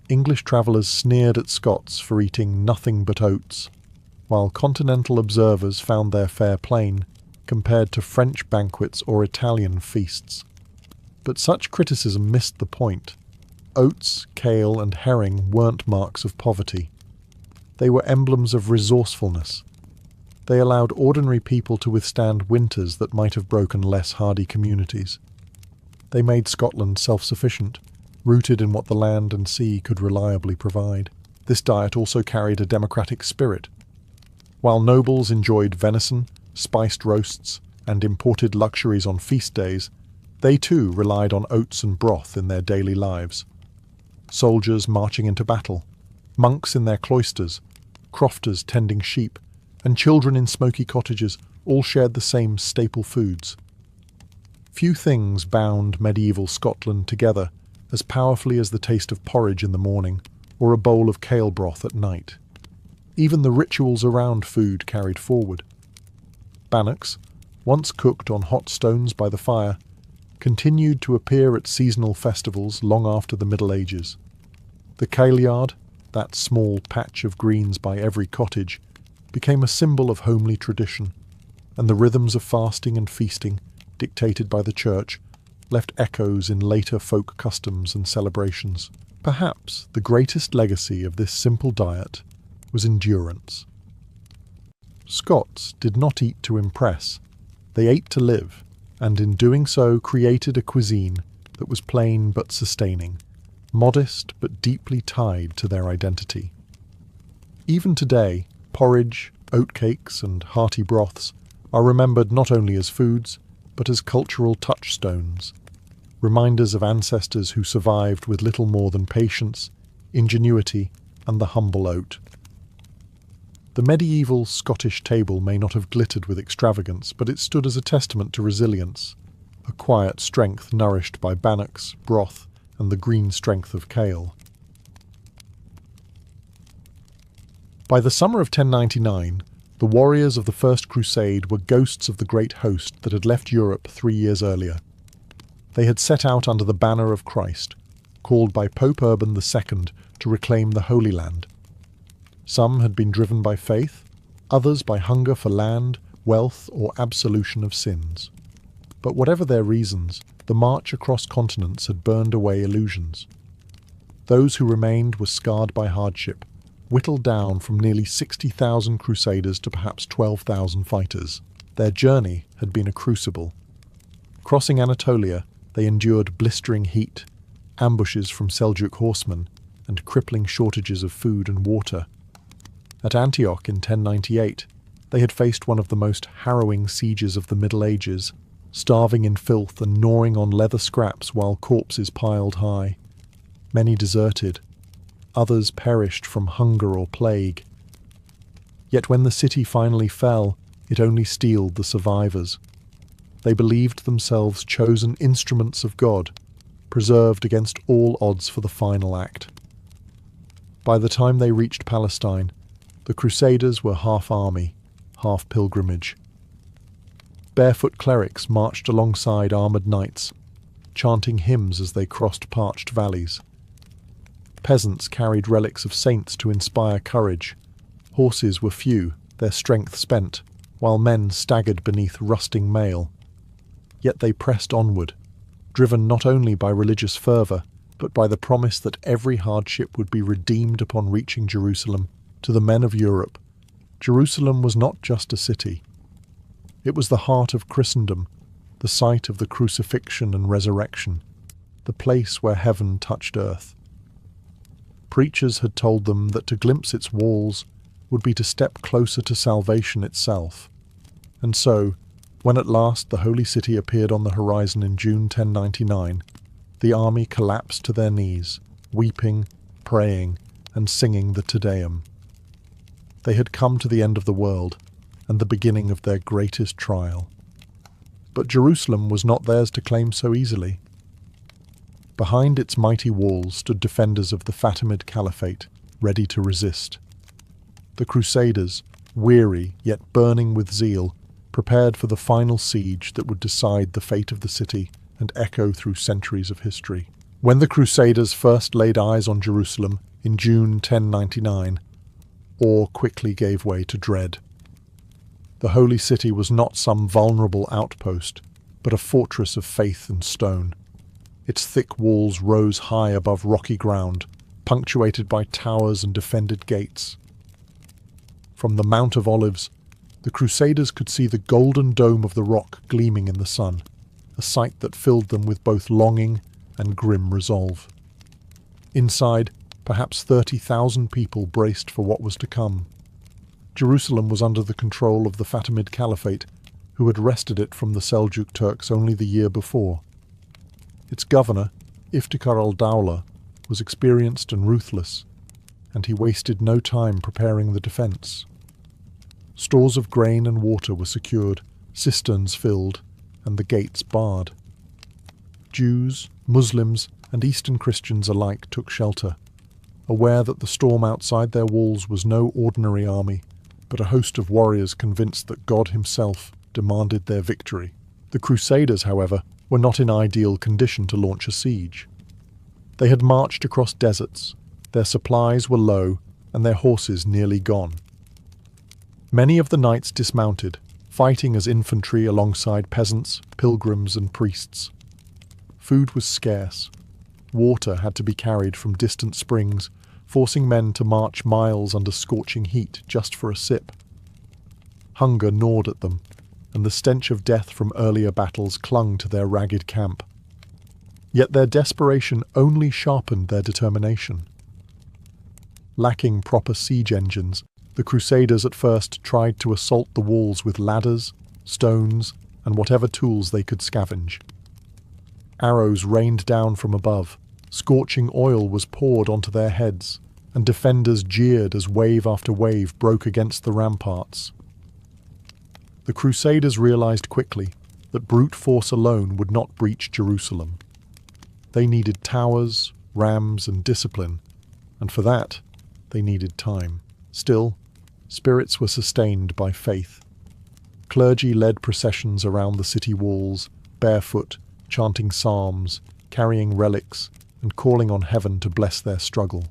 English travellers sneered at Scots for eating nothing but oats, while continental observers found their fare plain compared to French banquets or Italian feasts. But such criticism missed the point. Oats, kale, and herring weren't marks of poverty. They were emblems of resourcefulness. They allowed ordinary people to withstand winters that might have broken less hardy communities. They made Scotland self-sufficient, rooted in what the land and sea could reliably provide. This diet also carried a democratic spirit. While nobles enjoyed venison, spiced roasts, and imported luxuries on feast days, they too relied on oats and broth in their daily lives. Soldiers marching into battle, monks in their cloisters, crofters tending sheep, and children in smoky cottages all shared the same staple foods. Few things bound medieval Scotland together as powerfully as the taste of porridge in the morning or a bowl of kale broth at night. Even the rituals around food carried forward. Bannocks, once cooked on hot stones by the fire, continued to appear at seasonal festivals long after the Middle Ages. The Kailyard, that small patch of greens by every cottage, became a symbol of homely tradition, and the rhythms of fasting and feasting, dictated by the church, left echoes in later folk customs and celebrations. Perhaps the greatest legacy of this simple diet was endurance. Scots did not eat to impress, they ate to live, and in doing so created a cuisine that was plain but sustaining, modest but deeply tied to their identity. Even today, porridge, oatcakes, and hearty broths are remembered not only as foods, but as cultural touchstones, reminders of ancestors who survived with little more than patience, ingenuity, and the humble oat. The medieval Scottish table may not have glittered with extravagance, but it stood as a testament to resilience, a quiet strength nourished by bannocks, broth, and the green strength of kale. By the summer of 1099, the warriors of the First Crusade were ghosts of the great host that had left Europe 3 years earlier. They had set out under the banner of Christ, called by Pope Urban II to reclaim the Holy Land. Some had been driven by faith, others by hunger for land, wealth, or absolution of sins. But whatever their reasons, the march across continents had burned away illusions. Those who remained were scarred by hardship, whittled down from nearly 60,000 crusaders to perhaps 12,000 fighters. Their journey had been a crucible. Crossing Anatolia, they endured blistering heat, ambushes from Seljuk horsemen, and crippling shortages of food and water. At Antioch in 1098, they had faced one of the most harrowing sieges of the Middle Ages, starving in filth and gnawing on leather scraps while corpses piled high. Many deserted. Others perished from hunger or plague. Yet when the city finally fell, it only steeled the survivors. They believed themselves chosen instruments of God, preserved against all odds for the final act. By the time they reached Palestine, the Crusaders were half army, half pilgrimage. Barefoot clerics marched alongside armoured knights, chanting hymns as they crossed parched valleys. Peasants carried relics of saints to inspire courage. Horses were few, their strength spent, while men staggered beneath rusting mail. Yet they pressed onward, driven not only by religious fervour, but by the promise that every hardship would be redeemed upon reaching Jerusalem. To the men of Europe, Jerusalem was not just a city. It was the heart of Christendom, the site of the crucifixion and resurrection, the place where heaven touched earth. Preachers had told them that to glimpse its walls would be to step closer to salvation itself. And so, when at last the Holy City appeared on the horizon in June 1099, the army collapsed to their knees, weeping, praying, and singing the Te Deum. They had come to the end of the world and the beginning of their greatest trial. But Jerusalem was not theirs to claim so easily. Behind its mighty walls stood defenders of the Fatimid Caliphate, ready to resist. The Crusaders, weary yet burning with zeal, prepared for the final siege that would decide the fate of the city and echo through centuries of history. When the Crusaders first laid eyes on Jerusalem in June 1099, awe quickly gave way to dread. The Holy City was not some vulnerable outpost, but a fortress of faith and stone. Its thick walls rose high above rocky ground, punctuated by towers and defended gates. From the Mount of Olives, the Crusaders could see the golden dome of the rock gleaming in the sun, a sight that filled them with both longing and grim resolve. Inside, perhaps 30,000 people braced for what was to come. Jerusalem was under the control of the Fatimid Caliphate, who had wrested it from the Seljuk Turks only the year before. Its governor, Iftikhar al-Dawla, was experienced and ruthless, and he wasted no time preparing the defence. Stores of grain and water were secured, cisterns filled, and the gates barred. Jews, Muslims, and Eastern Christians alike took shelter, aware that the storm outside their walls was no ordinary army, but a host of warriors convinced that God himself demanded their victory. The Crusaders, however, were not in ideal condition to launch a siege. They had marched across deserts, their supplies were low, and their horses nearly gone. Many of the knights dismounted, fighting as infantry alongside peasants, pilgrims, and priests. Food was scarce. Water had to be carried from distant springs, forcing men to march miles under scorching heat just for a sip. Hunger gnawed at them, and the stench of death from earlier battles clung to their ragged camp. Yet their desperation only sharpened their determination. Lacking proper siege engines, the Crusaders at first tried to assault the walls with ladders, stones, and whatever tools they could scavenge. Arrows rained down from above, scorching oil was poured onto their heads, and defenders jeered as wave after wave broke against the ramparts. The Crusaders realized quickly that brute force alone would not breach Jerusalem. They needed towers, rams, and discipline, and for that, they needed time. Still, spirits were sustained by faith. Clergy led processions around the city walls, barefoot, chanting psalms, carrying relics, and calling on heaven to bless their struggle.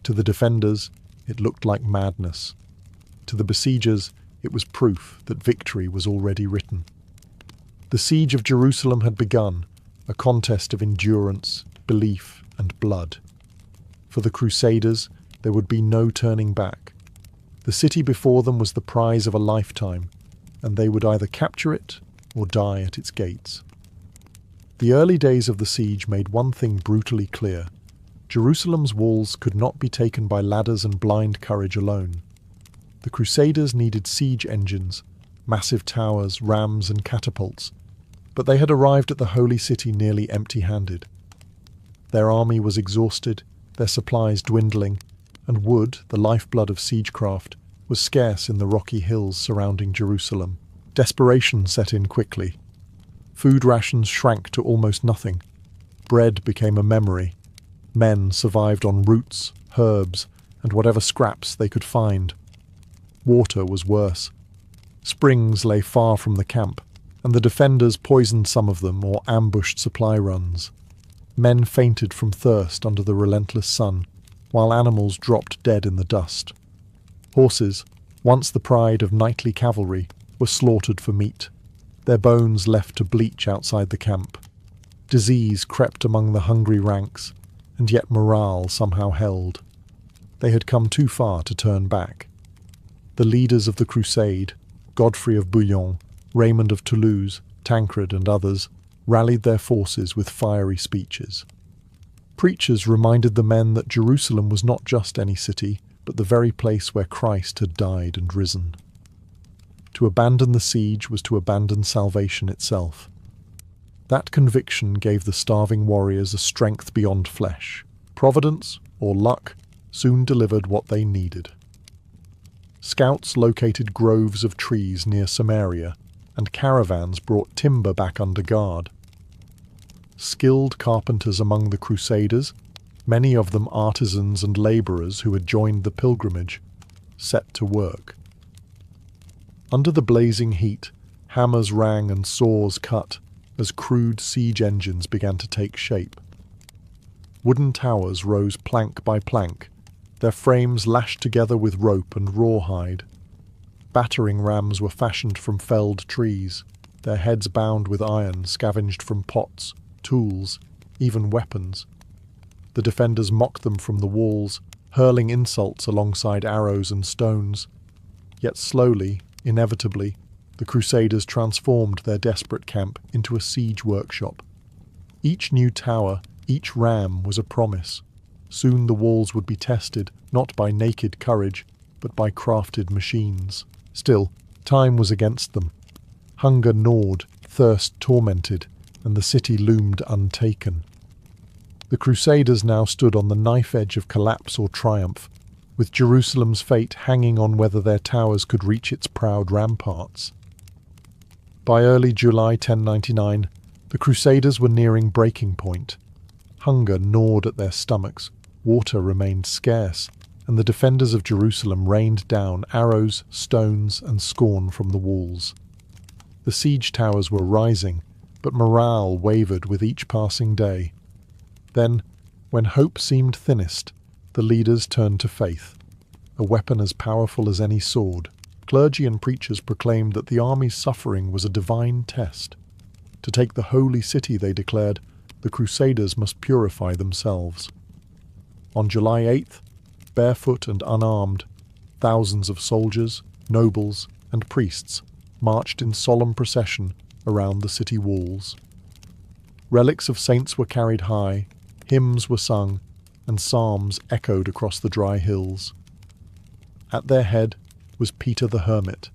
To the defenders, it looked like madness. To the besiegers, it was proof that victory was already written. The siege of Jerusalem had begun, a contest of endurance, belief, and blood. For the Crusaders, there would be no turning back. The city before them was the prize of a lifetime, and they would either capture it or die at its gates. The early days of the siege made one thing brutally clear. Jerusalem's walls could not be taken by ladders and blind courage alone. The Crusaders needed siege engines, massive towers, rams, and catapults, but they had arrived at the Holy City nearly empty-handed. Their army was exhausted, their supplies dwindling, and wood, the lifeblood of siegecraft, was scarce in the rocky hills surrounding Jerusalem. Desperation set in quickly. Food rations shrank to almost nothing. Bread became a memory. Men survived on roots, herbs, and whatever scraps they could find. Water was worse. Springs lay far from the camp, and the defenders poisoned some of them or ambushed supply runs. Men fainted from thirst under the relentless sun, while animals dropped dead in the dust. Horses, once the pride of knightly cavalry, were slaughtered for meat, their bones left to bleach outside the camp. Disease crept among the hungry ranks, and yet morale somehow held. They had come too far to turn back. The leaders of the crusade, Godfrey of Bouillon, Raymond of Toulouse, Tancred and others, rallied their forces with fiery speeches. Preachers reminded the men that Jerusalem was not just any city, but the very place where Christ had died and risen. To abandon the siege was to abandon salvation itself. That conviction gave the starving warriors a strength beyond flesh. Providence, or luck, soon delivered what they needed. Scouts located groves of trees near Samaria, and caravans brought timber back under guard. Skilled carpenters among the Crusaders, many of them artisans and labourers who had joined the pilgrimage, set to work. Under the blazing heat, hammers rang and saws cut as crude siege engines began to take shape. Wooden towers rose plank by plank, their frames lashed together with rope and rawhide. Battering rams were fashioned from felled trees, their heads bound with iron scavenged from pots, tools, even weapons. The defenders mocked them from the walls, hurling insults alongside arrows and stones. Yet slowly, inevitably, the Crusaders transformed their desperate camp into a siege workshop. Each new tower, each ram was a promise. Soon the walls would be tested, not by naked courage, but by crafted machines. Still, time was against them. Hunger gnawed, thirst tormented, and the city loomed untaken. The Crusaders now stood on the knife edge of collapse or triumph, with Jerusalem's fate hanging on whether their towers could reach its proud ramparts. By early July 1099, the Crusaders were nearing breaking point. Hunger gnawed at their stomachs, water remained scarce, and the defenders of Jerusalem rained down arrows, stones, and scorn from the walls. The siege towers were rising, but morale wavered with each passing day. Then, when hope seemed thinnest, the leaders turned to faith, a weapon as powerful as any sword. Clergy and preachers proclaimed that the army's suffering was a divine test. To take the holy city, they declared, the Crusaders must purify themselves. On July 8th, barefoot and unarmed, thousands of soldiers, nobles, and priests marched in solemn procession around the city walls. Relics of saints were carried high, hymns were sung, and psalms echoed across the dry hills. At their head was Peter the Hermit,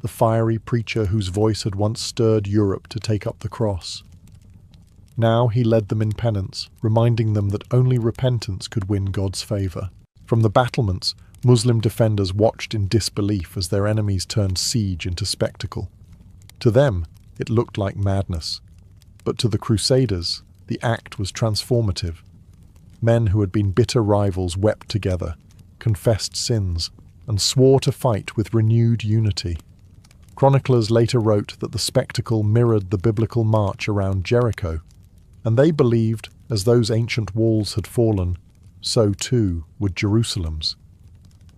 the fiery preacher whose voice had once stirred Europe to take up the cross. Now he led them in penance, reminding them that only repentance could win God's favour. From the battlements, Muslim defenders watched in disbelief as their enemies turned siege into spectacle. To them, it looked like madness. But to the Crusaders, the act was transformative. Men who had been bitter rivals wept together, confessed sins, and swore to fight with renewed unity. Chroniclers later wrote that the spectacle mirrored the biblical march around Jericho, and they believed, as those ancient walls had fallen, so too would Jerusalem's.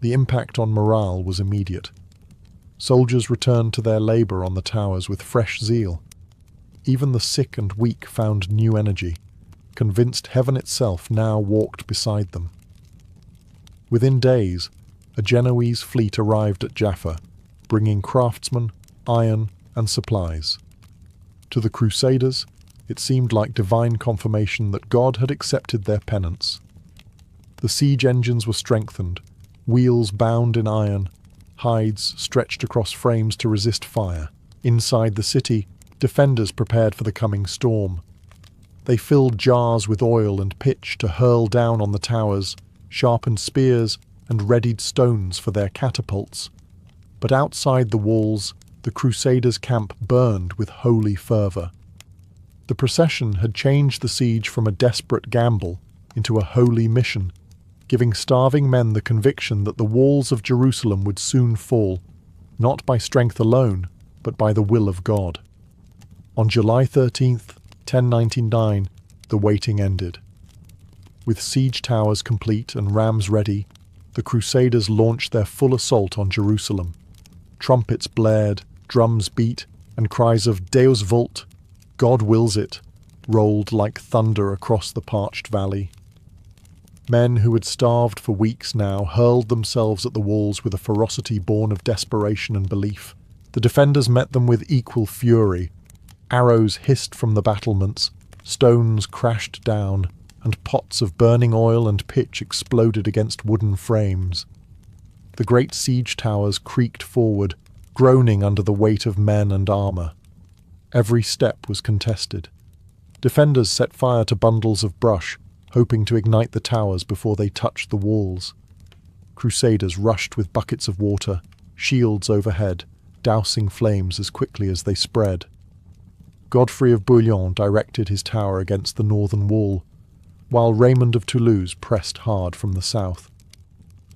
The impact on morale was immediate. Soldiers returned to their labour on the towers with fresh zeal. Even the sick and weak found new energy, convinced heaven itself now walked beside them. Within days, a Genoese fleet arrived at Jaffa, bringing craftsmen, iron, and supplies. To the Crusaders, it seemed like divine confirmation that God had accepted their penance. The siege engines were strengthened, wheels bound in iron, hides stretched across frames to resist fire. Inside the city, defenders prepared for the coming storm. They filled jars with oil and pitch to hurl down on the towers, sharpened spears, and readied stones for their catapults. But outside the walls, the Crusaders' camp burned with holy fervour. The procession had changed the siege from a desperate gamble into a holy mission, giving starving men the conviction that the walls of Jerusalem would soon fall, not by strength alone, but by the will of God. On July 13th, 1099, the waiting ended. With siege towers complete and rams ready, the Crusaders launched their full assault on Jerusalem. Trumpets blared, drums beat, and cries of Deus vult, God wills it, rolled like thunder across the parched valley. Men who had starved for weeks now hurled themselves at the walls with a ferocity born of desperation and belief. The defenders met them with equal fury. Arrows hissed from the battlements, stones crashed down, and pots of burning oil and pitch exploded against wooden frames. The great siege towers creaked forward, groaning under the weight of men and armour. Every step was contested. Defenders set fire to bundles of brush, hoping to ignite the towers before they touched the walls. Crusaders rushed with buckets of water, shields overhead, dousing flames as quickly as they spread. Godfrey of Bouillon directed his tower against the northern wall, while Raymond of Toulouse pressed hard from the south.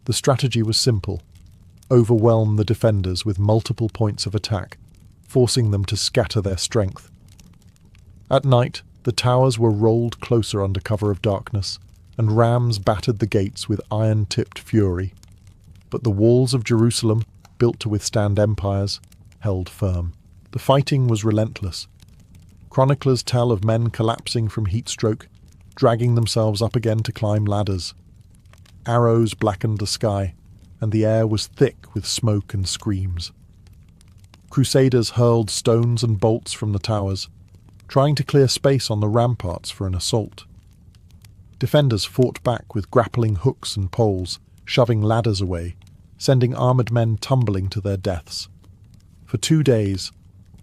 The strategy was simple: overwhelm the defenders with multiple points of attack, forcing them to scatter their strength. At night, the towers were rolled closer under cover of darkness, and rams battered the gates with iron-tipped fury. But the walls of Jerusalem, built to withstand empires, held firm. The fighting was relentless. Chroniclers tell of men collapsing from heatstroke, dragging themselves up again to climb ladders. Arrows blackened the sky, and the air was thick with smoke and screams. Crusaders hurled stones and bolts from the towers, trying to clear space on the ramparts for an assault. Defenders fought back with grappling hooks and poles, shoving ladders away, sending armoured men tumbling to their deaths. For 2 days,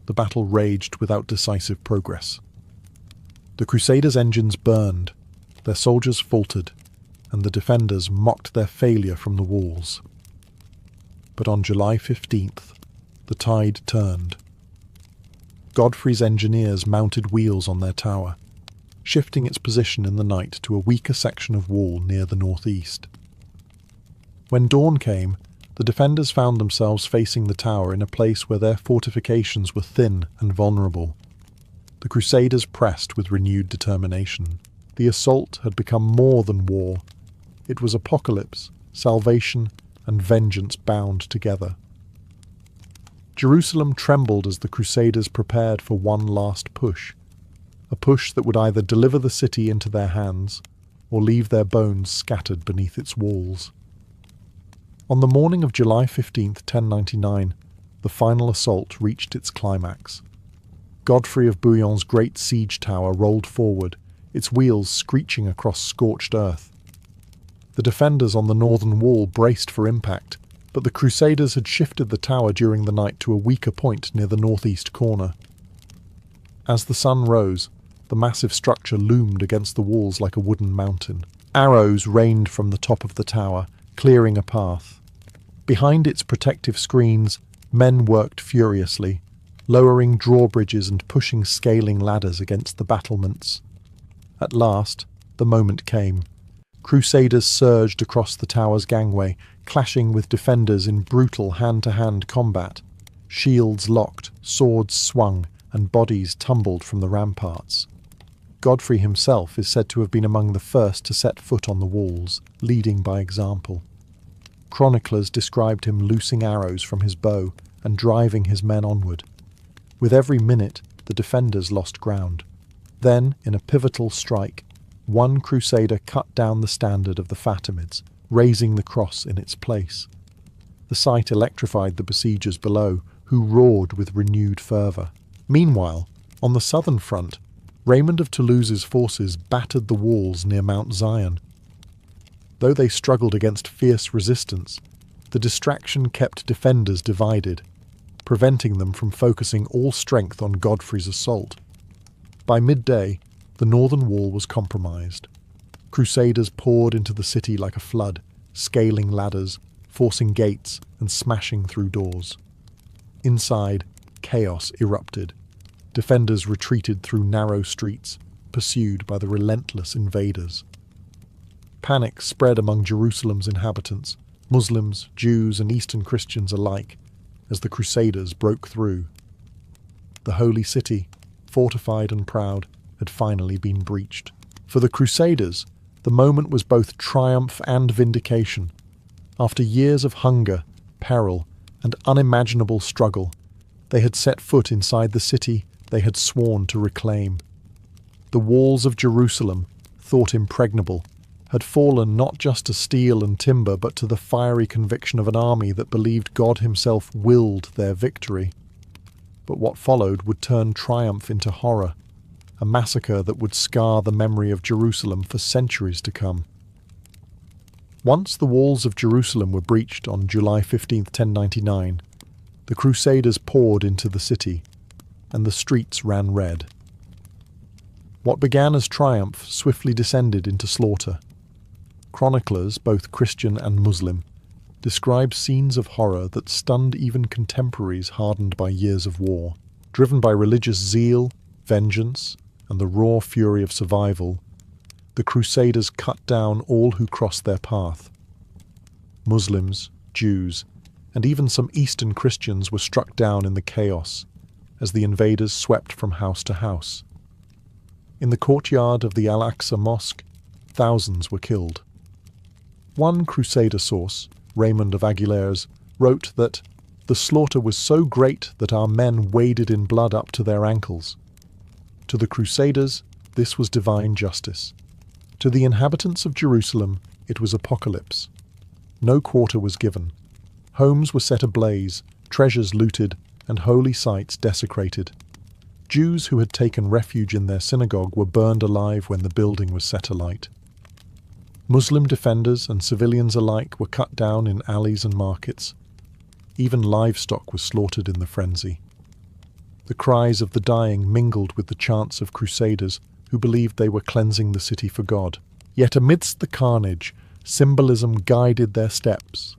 the battle raged without decisive progress. The Crusaders' engines burned, their soldiers faltered, and the defenders mocked their failure from the walls. But on July 15th, the tide turned. Godfrey's engineers mounted wheels on their tower, shifting its position in the night to a weaker section of wall near the northeast. When dawn came, the defenders found themselves facing the tower in a place where their fortifications were thin and vulnerable. The Crusaders pressed with renewed determination. The assault had become more than war. It was apocalypse, salvation, and vengeance bound together. Jerusalem trembled as the Crusaders prepared for one last push, a push that would either deliver the city into their hands or leave their bones scattered beneath its walls. On the morning of July 15, 1099, the final assault reached its climax. Godfrey of Bouillon's great siege tower rolled forward, its wheels screeching across scorched earth. The defenders on the northern wall braced for impact, but the Crusaders had shifted the tower during the night to a weaker point near the northeast corner. As the sun rose, the massive structure loomed against the walls like a wooden mountain. Arrows rained from the top of the tower, clearing a path. Behind its protective screens, men worked furiously, lowering drawbridges and pushing scaling ladders against the battlements. At last, the moment came. Crusaders surged across the tower's gangway, clashing with defenders in brutal hand-to-hand combat. Shields locked, swords swung, and bodies tumbled from the ramparts. Godfrey himself is said to have been among the first to set foot on the walls, leading by example. Chroniclers described him loosing arrows from his bow and driving his men onward. With every minute, the defenders lost ground. Then, in a pivotal strike, one crusader cut down the standard of the Fatimids, raising the cross in its place. The sight electrified the besiegers below, who roared with renewed fervour. Meanwhile, on the southern front, Raymond of Toulouse's forces battered the walls near Mount Zion. Though they struggled against fierce resistance, the distraction kept defenders divided, preventing them from focusing all strength on Godfrey's assault. By midday, the northern wall was compromised. Crusaders poured into the city like a flood, scaling ladders, forcing gates, and smashing through doors. Inside, chaos erupted. Defenders retreated through narrow streets, pursued by the relentless invaders. Panic spread among Jerusalem's inhabitants, Muslims, Jews, and Eastern Christians alike, as the Crusaders broke through. The holy city, fortified and proud, had finally been breached. For the Crusaders, the moment was both triumph and vindication. After years of hunger, peril, and unimaginable struggle, they had set foot inside the city they had sworn to reclaim. The walls of Jerusalem, thought impregnable, had fallen not just to steel and timber but to the fiery conviction of an army that believed God himself willed their victory. But what followed would turn triumph into horror, a massacre that would scar the memory of Jerusalem for centuries to come. Once the walls of Jerusalem were breached on July 15, 1099, the Crusaders poured into the city, and the streets ran red. What began as triumph swiftly descended into slaughter. Chroniclers, both Christian and Muslim, describe scenes of horror that stunned even contemporaries hardened by years of war. Driven by religious zeal, vengeance, and the raw fury of survival, the Crusaders cut down all who crossed their path. Muslims, Jews, and even some Eastern Christians were struck down in the chaos as the invaders swept from house to house. In the courtyard of the Al-Aqsa Mosque, thousands were killed. One Crusader source, Raymond of Aguilar's, wrote that the slaughter was so great that our men waded in blood up to their ankles. To the Crusaders, this was divine justice. To the inhabitants of Jerusalem, it was apocalypse. No quarter was given. Homes were set ablaze, treasures looted, and holy sites desecrated. Jews who had taken refuge in their synagogue were burned alive when the building was set alight. Muslim defenders and civilians alike were cut down in alleys and markets. Even livestock was slaughtered in the frenzy. The cries of the dying mingled with the chants of crusaders who believed they were cleansing the city for God. Yet amidst the carnage, symbolism guided their steps.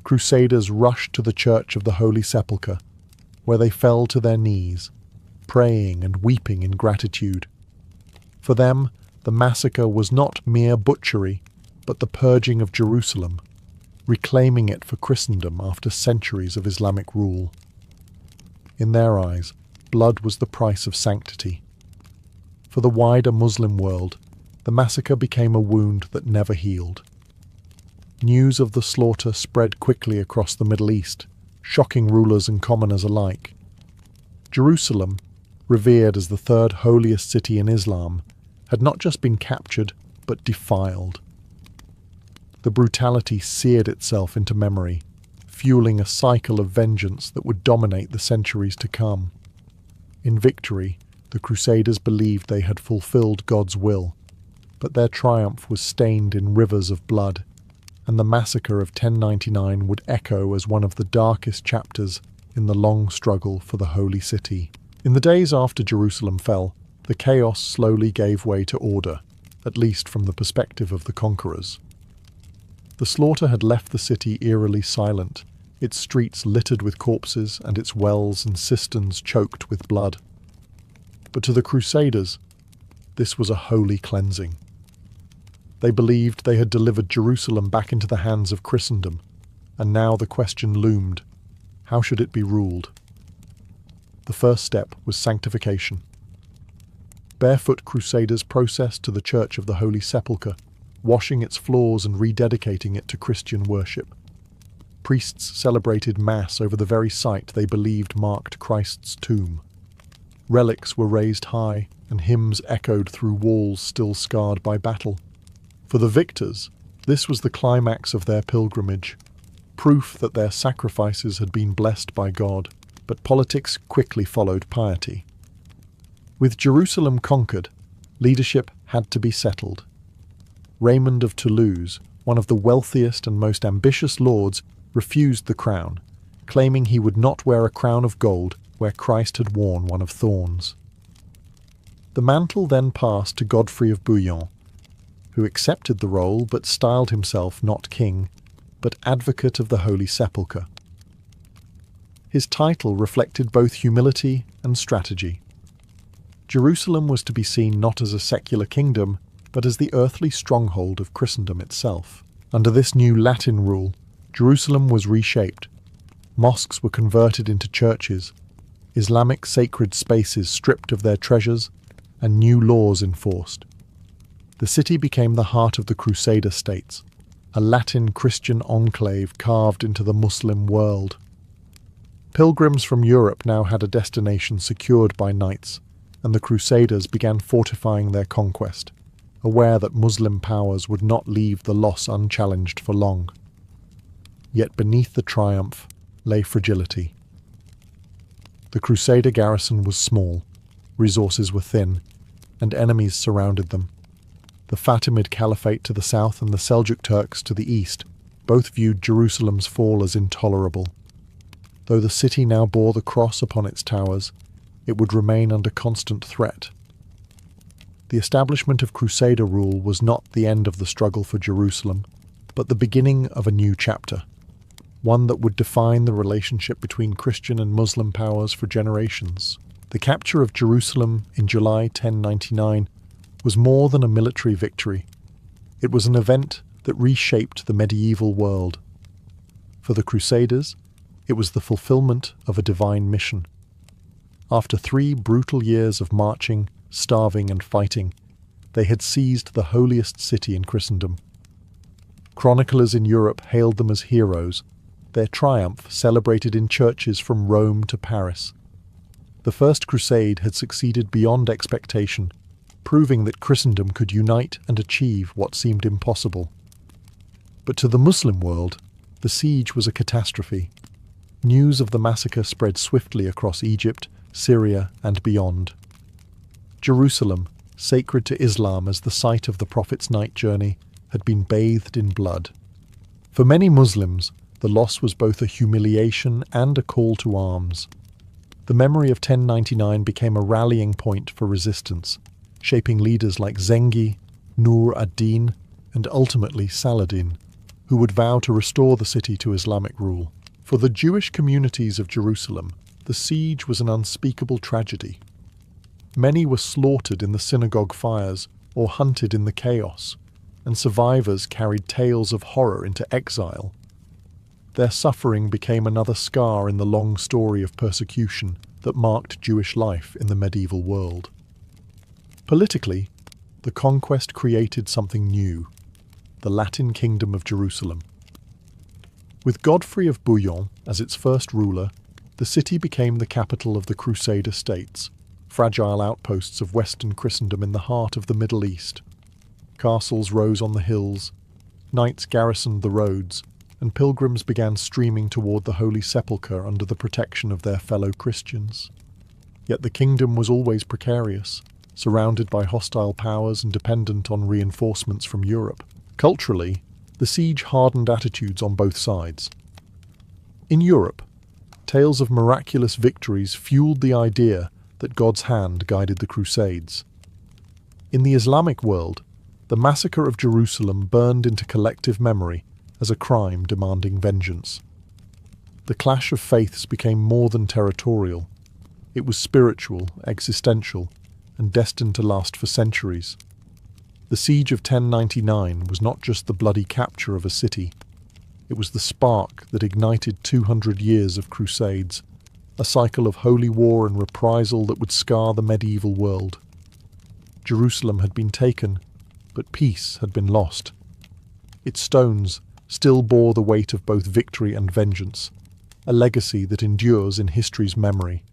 Crusaders rushed to the Church of the Holy Sepulchre, where they fell to their knees, praying and weeping in gratitude. For them, the massacre was not mere butchery, but the purging of Jerusalem, reclaiming it for Christendom after centuries of Islamic rule. In their eyes, blood was the price of sanctity. For the wider Muslim world, the massacre became a wound that never healed. News of the slaughter spread quickly across the Middle East, shocking rulers and commoners alike. Jerusalem, revered as the third holiest city in Islam, had not just been captured, but defiled. The brutality seared itself into memory, fueling a cycle of vengeance that would dominate the centuries to come. In victory, the Crusaders believed they had fulfilled God's will, but their triumph was stained in rivers of blood, and the massacre of 1099 would echo as one of the darkest chapters in the long struggle for the Holy City. In the days after Jerusalem fell, the chaos slowly gave way to order, at least from the perspective of the conquerors. The slaughter had left the city eerily silent, its streets littered with corpses and its wells and cisterns choked with blood. But to the Crusaders, this was a holy cleansing. They believed they had delivered Jerusalem back into the hands of Christendom, and now the question loomed: how should it be ruled? The first step was sanctification. Barefoot Crusaders processed to the Church of the Holy Sepulchre, washing its floors and rededicating it to Christian worship. Priests celebrated Mass over the very site they believed marked Christ's tomb. Relics were raised high, and hymns echoed through walls still scarred by battle. For the victors, this was the climax of their pilgrimage, proof that their sacrifices had been blessed by God, but politics quickly followed piety. With Jerusalem conquered, leadership had to be settled. Raymond of Toulouse, one of the wealthiest and most ambitious lords, refused the crown, claiming he would not wear a crown of gold where Christ had worn one of thorns. The mantle then passed to Godfrey of Bouillon, who accepted the role but styled himself not king, but advocate of the Holy Sepulchre. His title reflected both humility and strategy. Jerusalem was to be seen not as a secular kingdom, but as the earthly stronghold of Christendom itself. Under this new Latin rule, Jerusalem was reshaped. Mosques were converted into churches, Islamic sacred spaces stripped of their treasures, and new laws enforced. The city became the heart of the Crusader states, a Latin Christian enclave carved into the Muslim world. Pilgrims from Europe now had a destination secured by knights, and the Crusaders began fortifying their conquest, aware that Muslim powers would not leave the loss unchallenged for long. Yet beneath the triumph lay fragility. The Crusader garrison was small, resources were thin, and enemies surrounded them. The Fatimid Caliphate to the south and the Seljuk Turks to the east both viewed Jerusalem's fall as intolerable. Though the city now bore the cross upon its towers, it would remain under constant threat. The establishment of Crusader rule was not the end of the struggle for Jerusalem, but the beginning of a new chapter, one that would define the relationship between Christian and Muslim powers for generations. The capture of Jerusalem in July 1099 was more than a military victory. It was an event that reshaped the medieval world. For the Crusaders, it was the fulfillment of a divine mission. After 3 brutal years of marching, starving, and fighting, they had seized the holiest city in Christendom. Chroniclers in Europe hailed them as heroes, their triumph celebrated in churches from Rome to Paris. The First Crusade had succeeded beyond expectation, proving that Christendom could unite and achieve what seemed impossible. But to the Muslim world, the siege was a catastrophe. News of the massacre spread swiftly across Egypt, Syria, and beyond. Jerusalem, sacred to Islam as the site of the Prophet's night journey, had been bathed in blood. For many Muslims, the loss was both a humiliation and a call to arms. The memory of 1099 became a rallying point for resistance, shaping leaders like Zengi, Nur ad-Din, and ultimately Saladin, who would vow to restore the city to Islamic rule. For the Jewish communities of Jerusalem, the siege was an unspeakable tragedy. Many were slaughtered in the synagogue fires or hunted in the chaos, and survivors carried tales of horror into exile. Their suffering became another scar in the long story of persecution that marked Jewish life in the medieval world. Politically, the conquest created something new, the Latin Kingdom of Jerusalem. With Godfrey of Bouillon as its first ruler, the city became the capital of the Crusader states, fragile outposts of Western Christendom in the heart of the Middle East. Castles rose on the hills, knights garrisoned the roads, and pilgrims began streaming toward the Holy Sepulchre under the protection of their fellow Christians. Yet the kingdom was always precarious, surrounded by hostile powers and dependent on reinforcements from Europe. Culturally, the siege hardened attitudes on both sides. In Europe, tales of miraculous victories fueled the idea that God's hand guided the Crusades. In the Islamic world, the massacre of Jerusalem burned into collective memory as a crime demanding vengeance. The clash of faiths became more than territorial. It was spiritual, existential, and destined to last for centuries. The siege of 1099 was not just the bloody capture of a city. It was the spark that ignited 200 years of crusades, a cycle of holy war and reprisal that would scar the medieval world. Jerusalem had been taken, but peace had been lost. Its stones still bore the weight of both victory and vengeance, a legacy that endures in history's memory.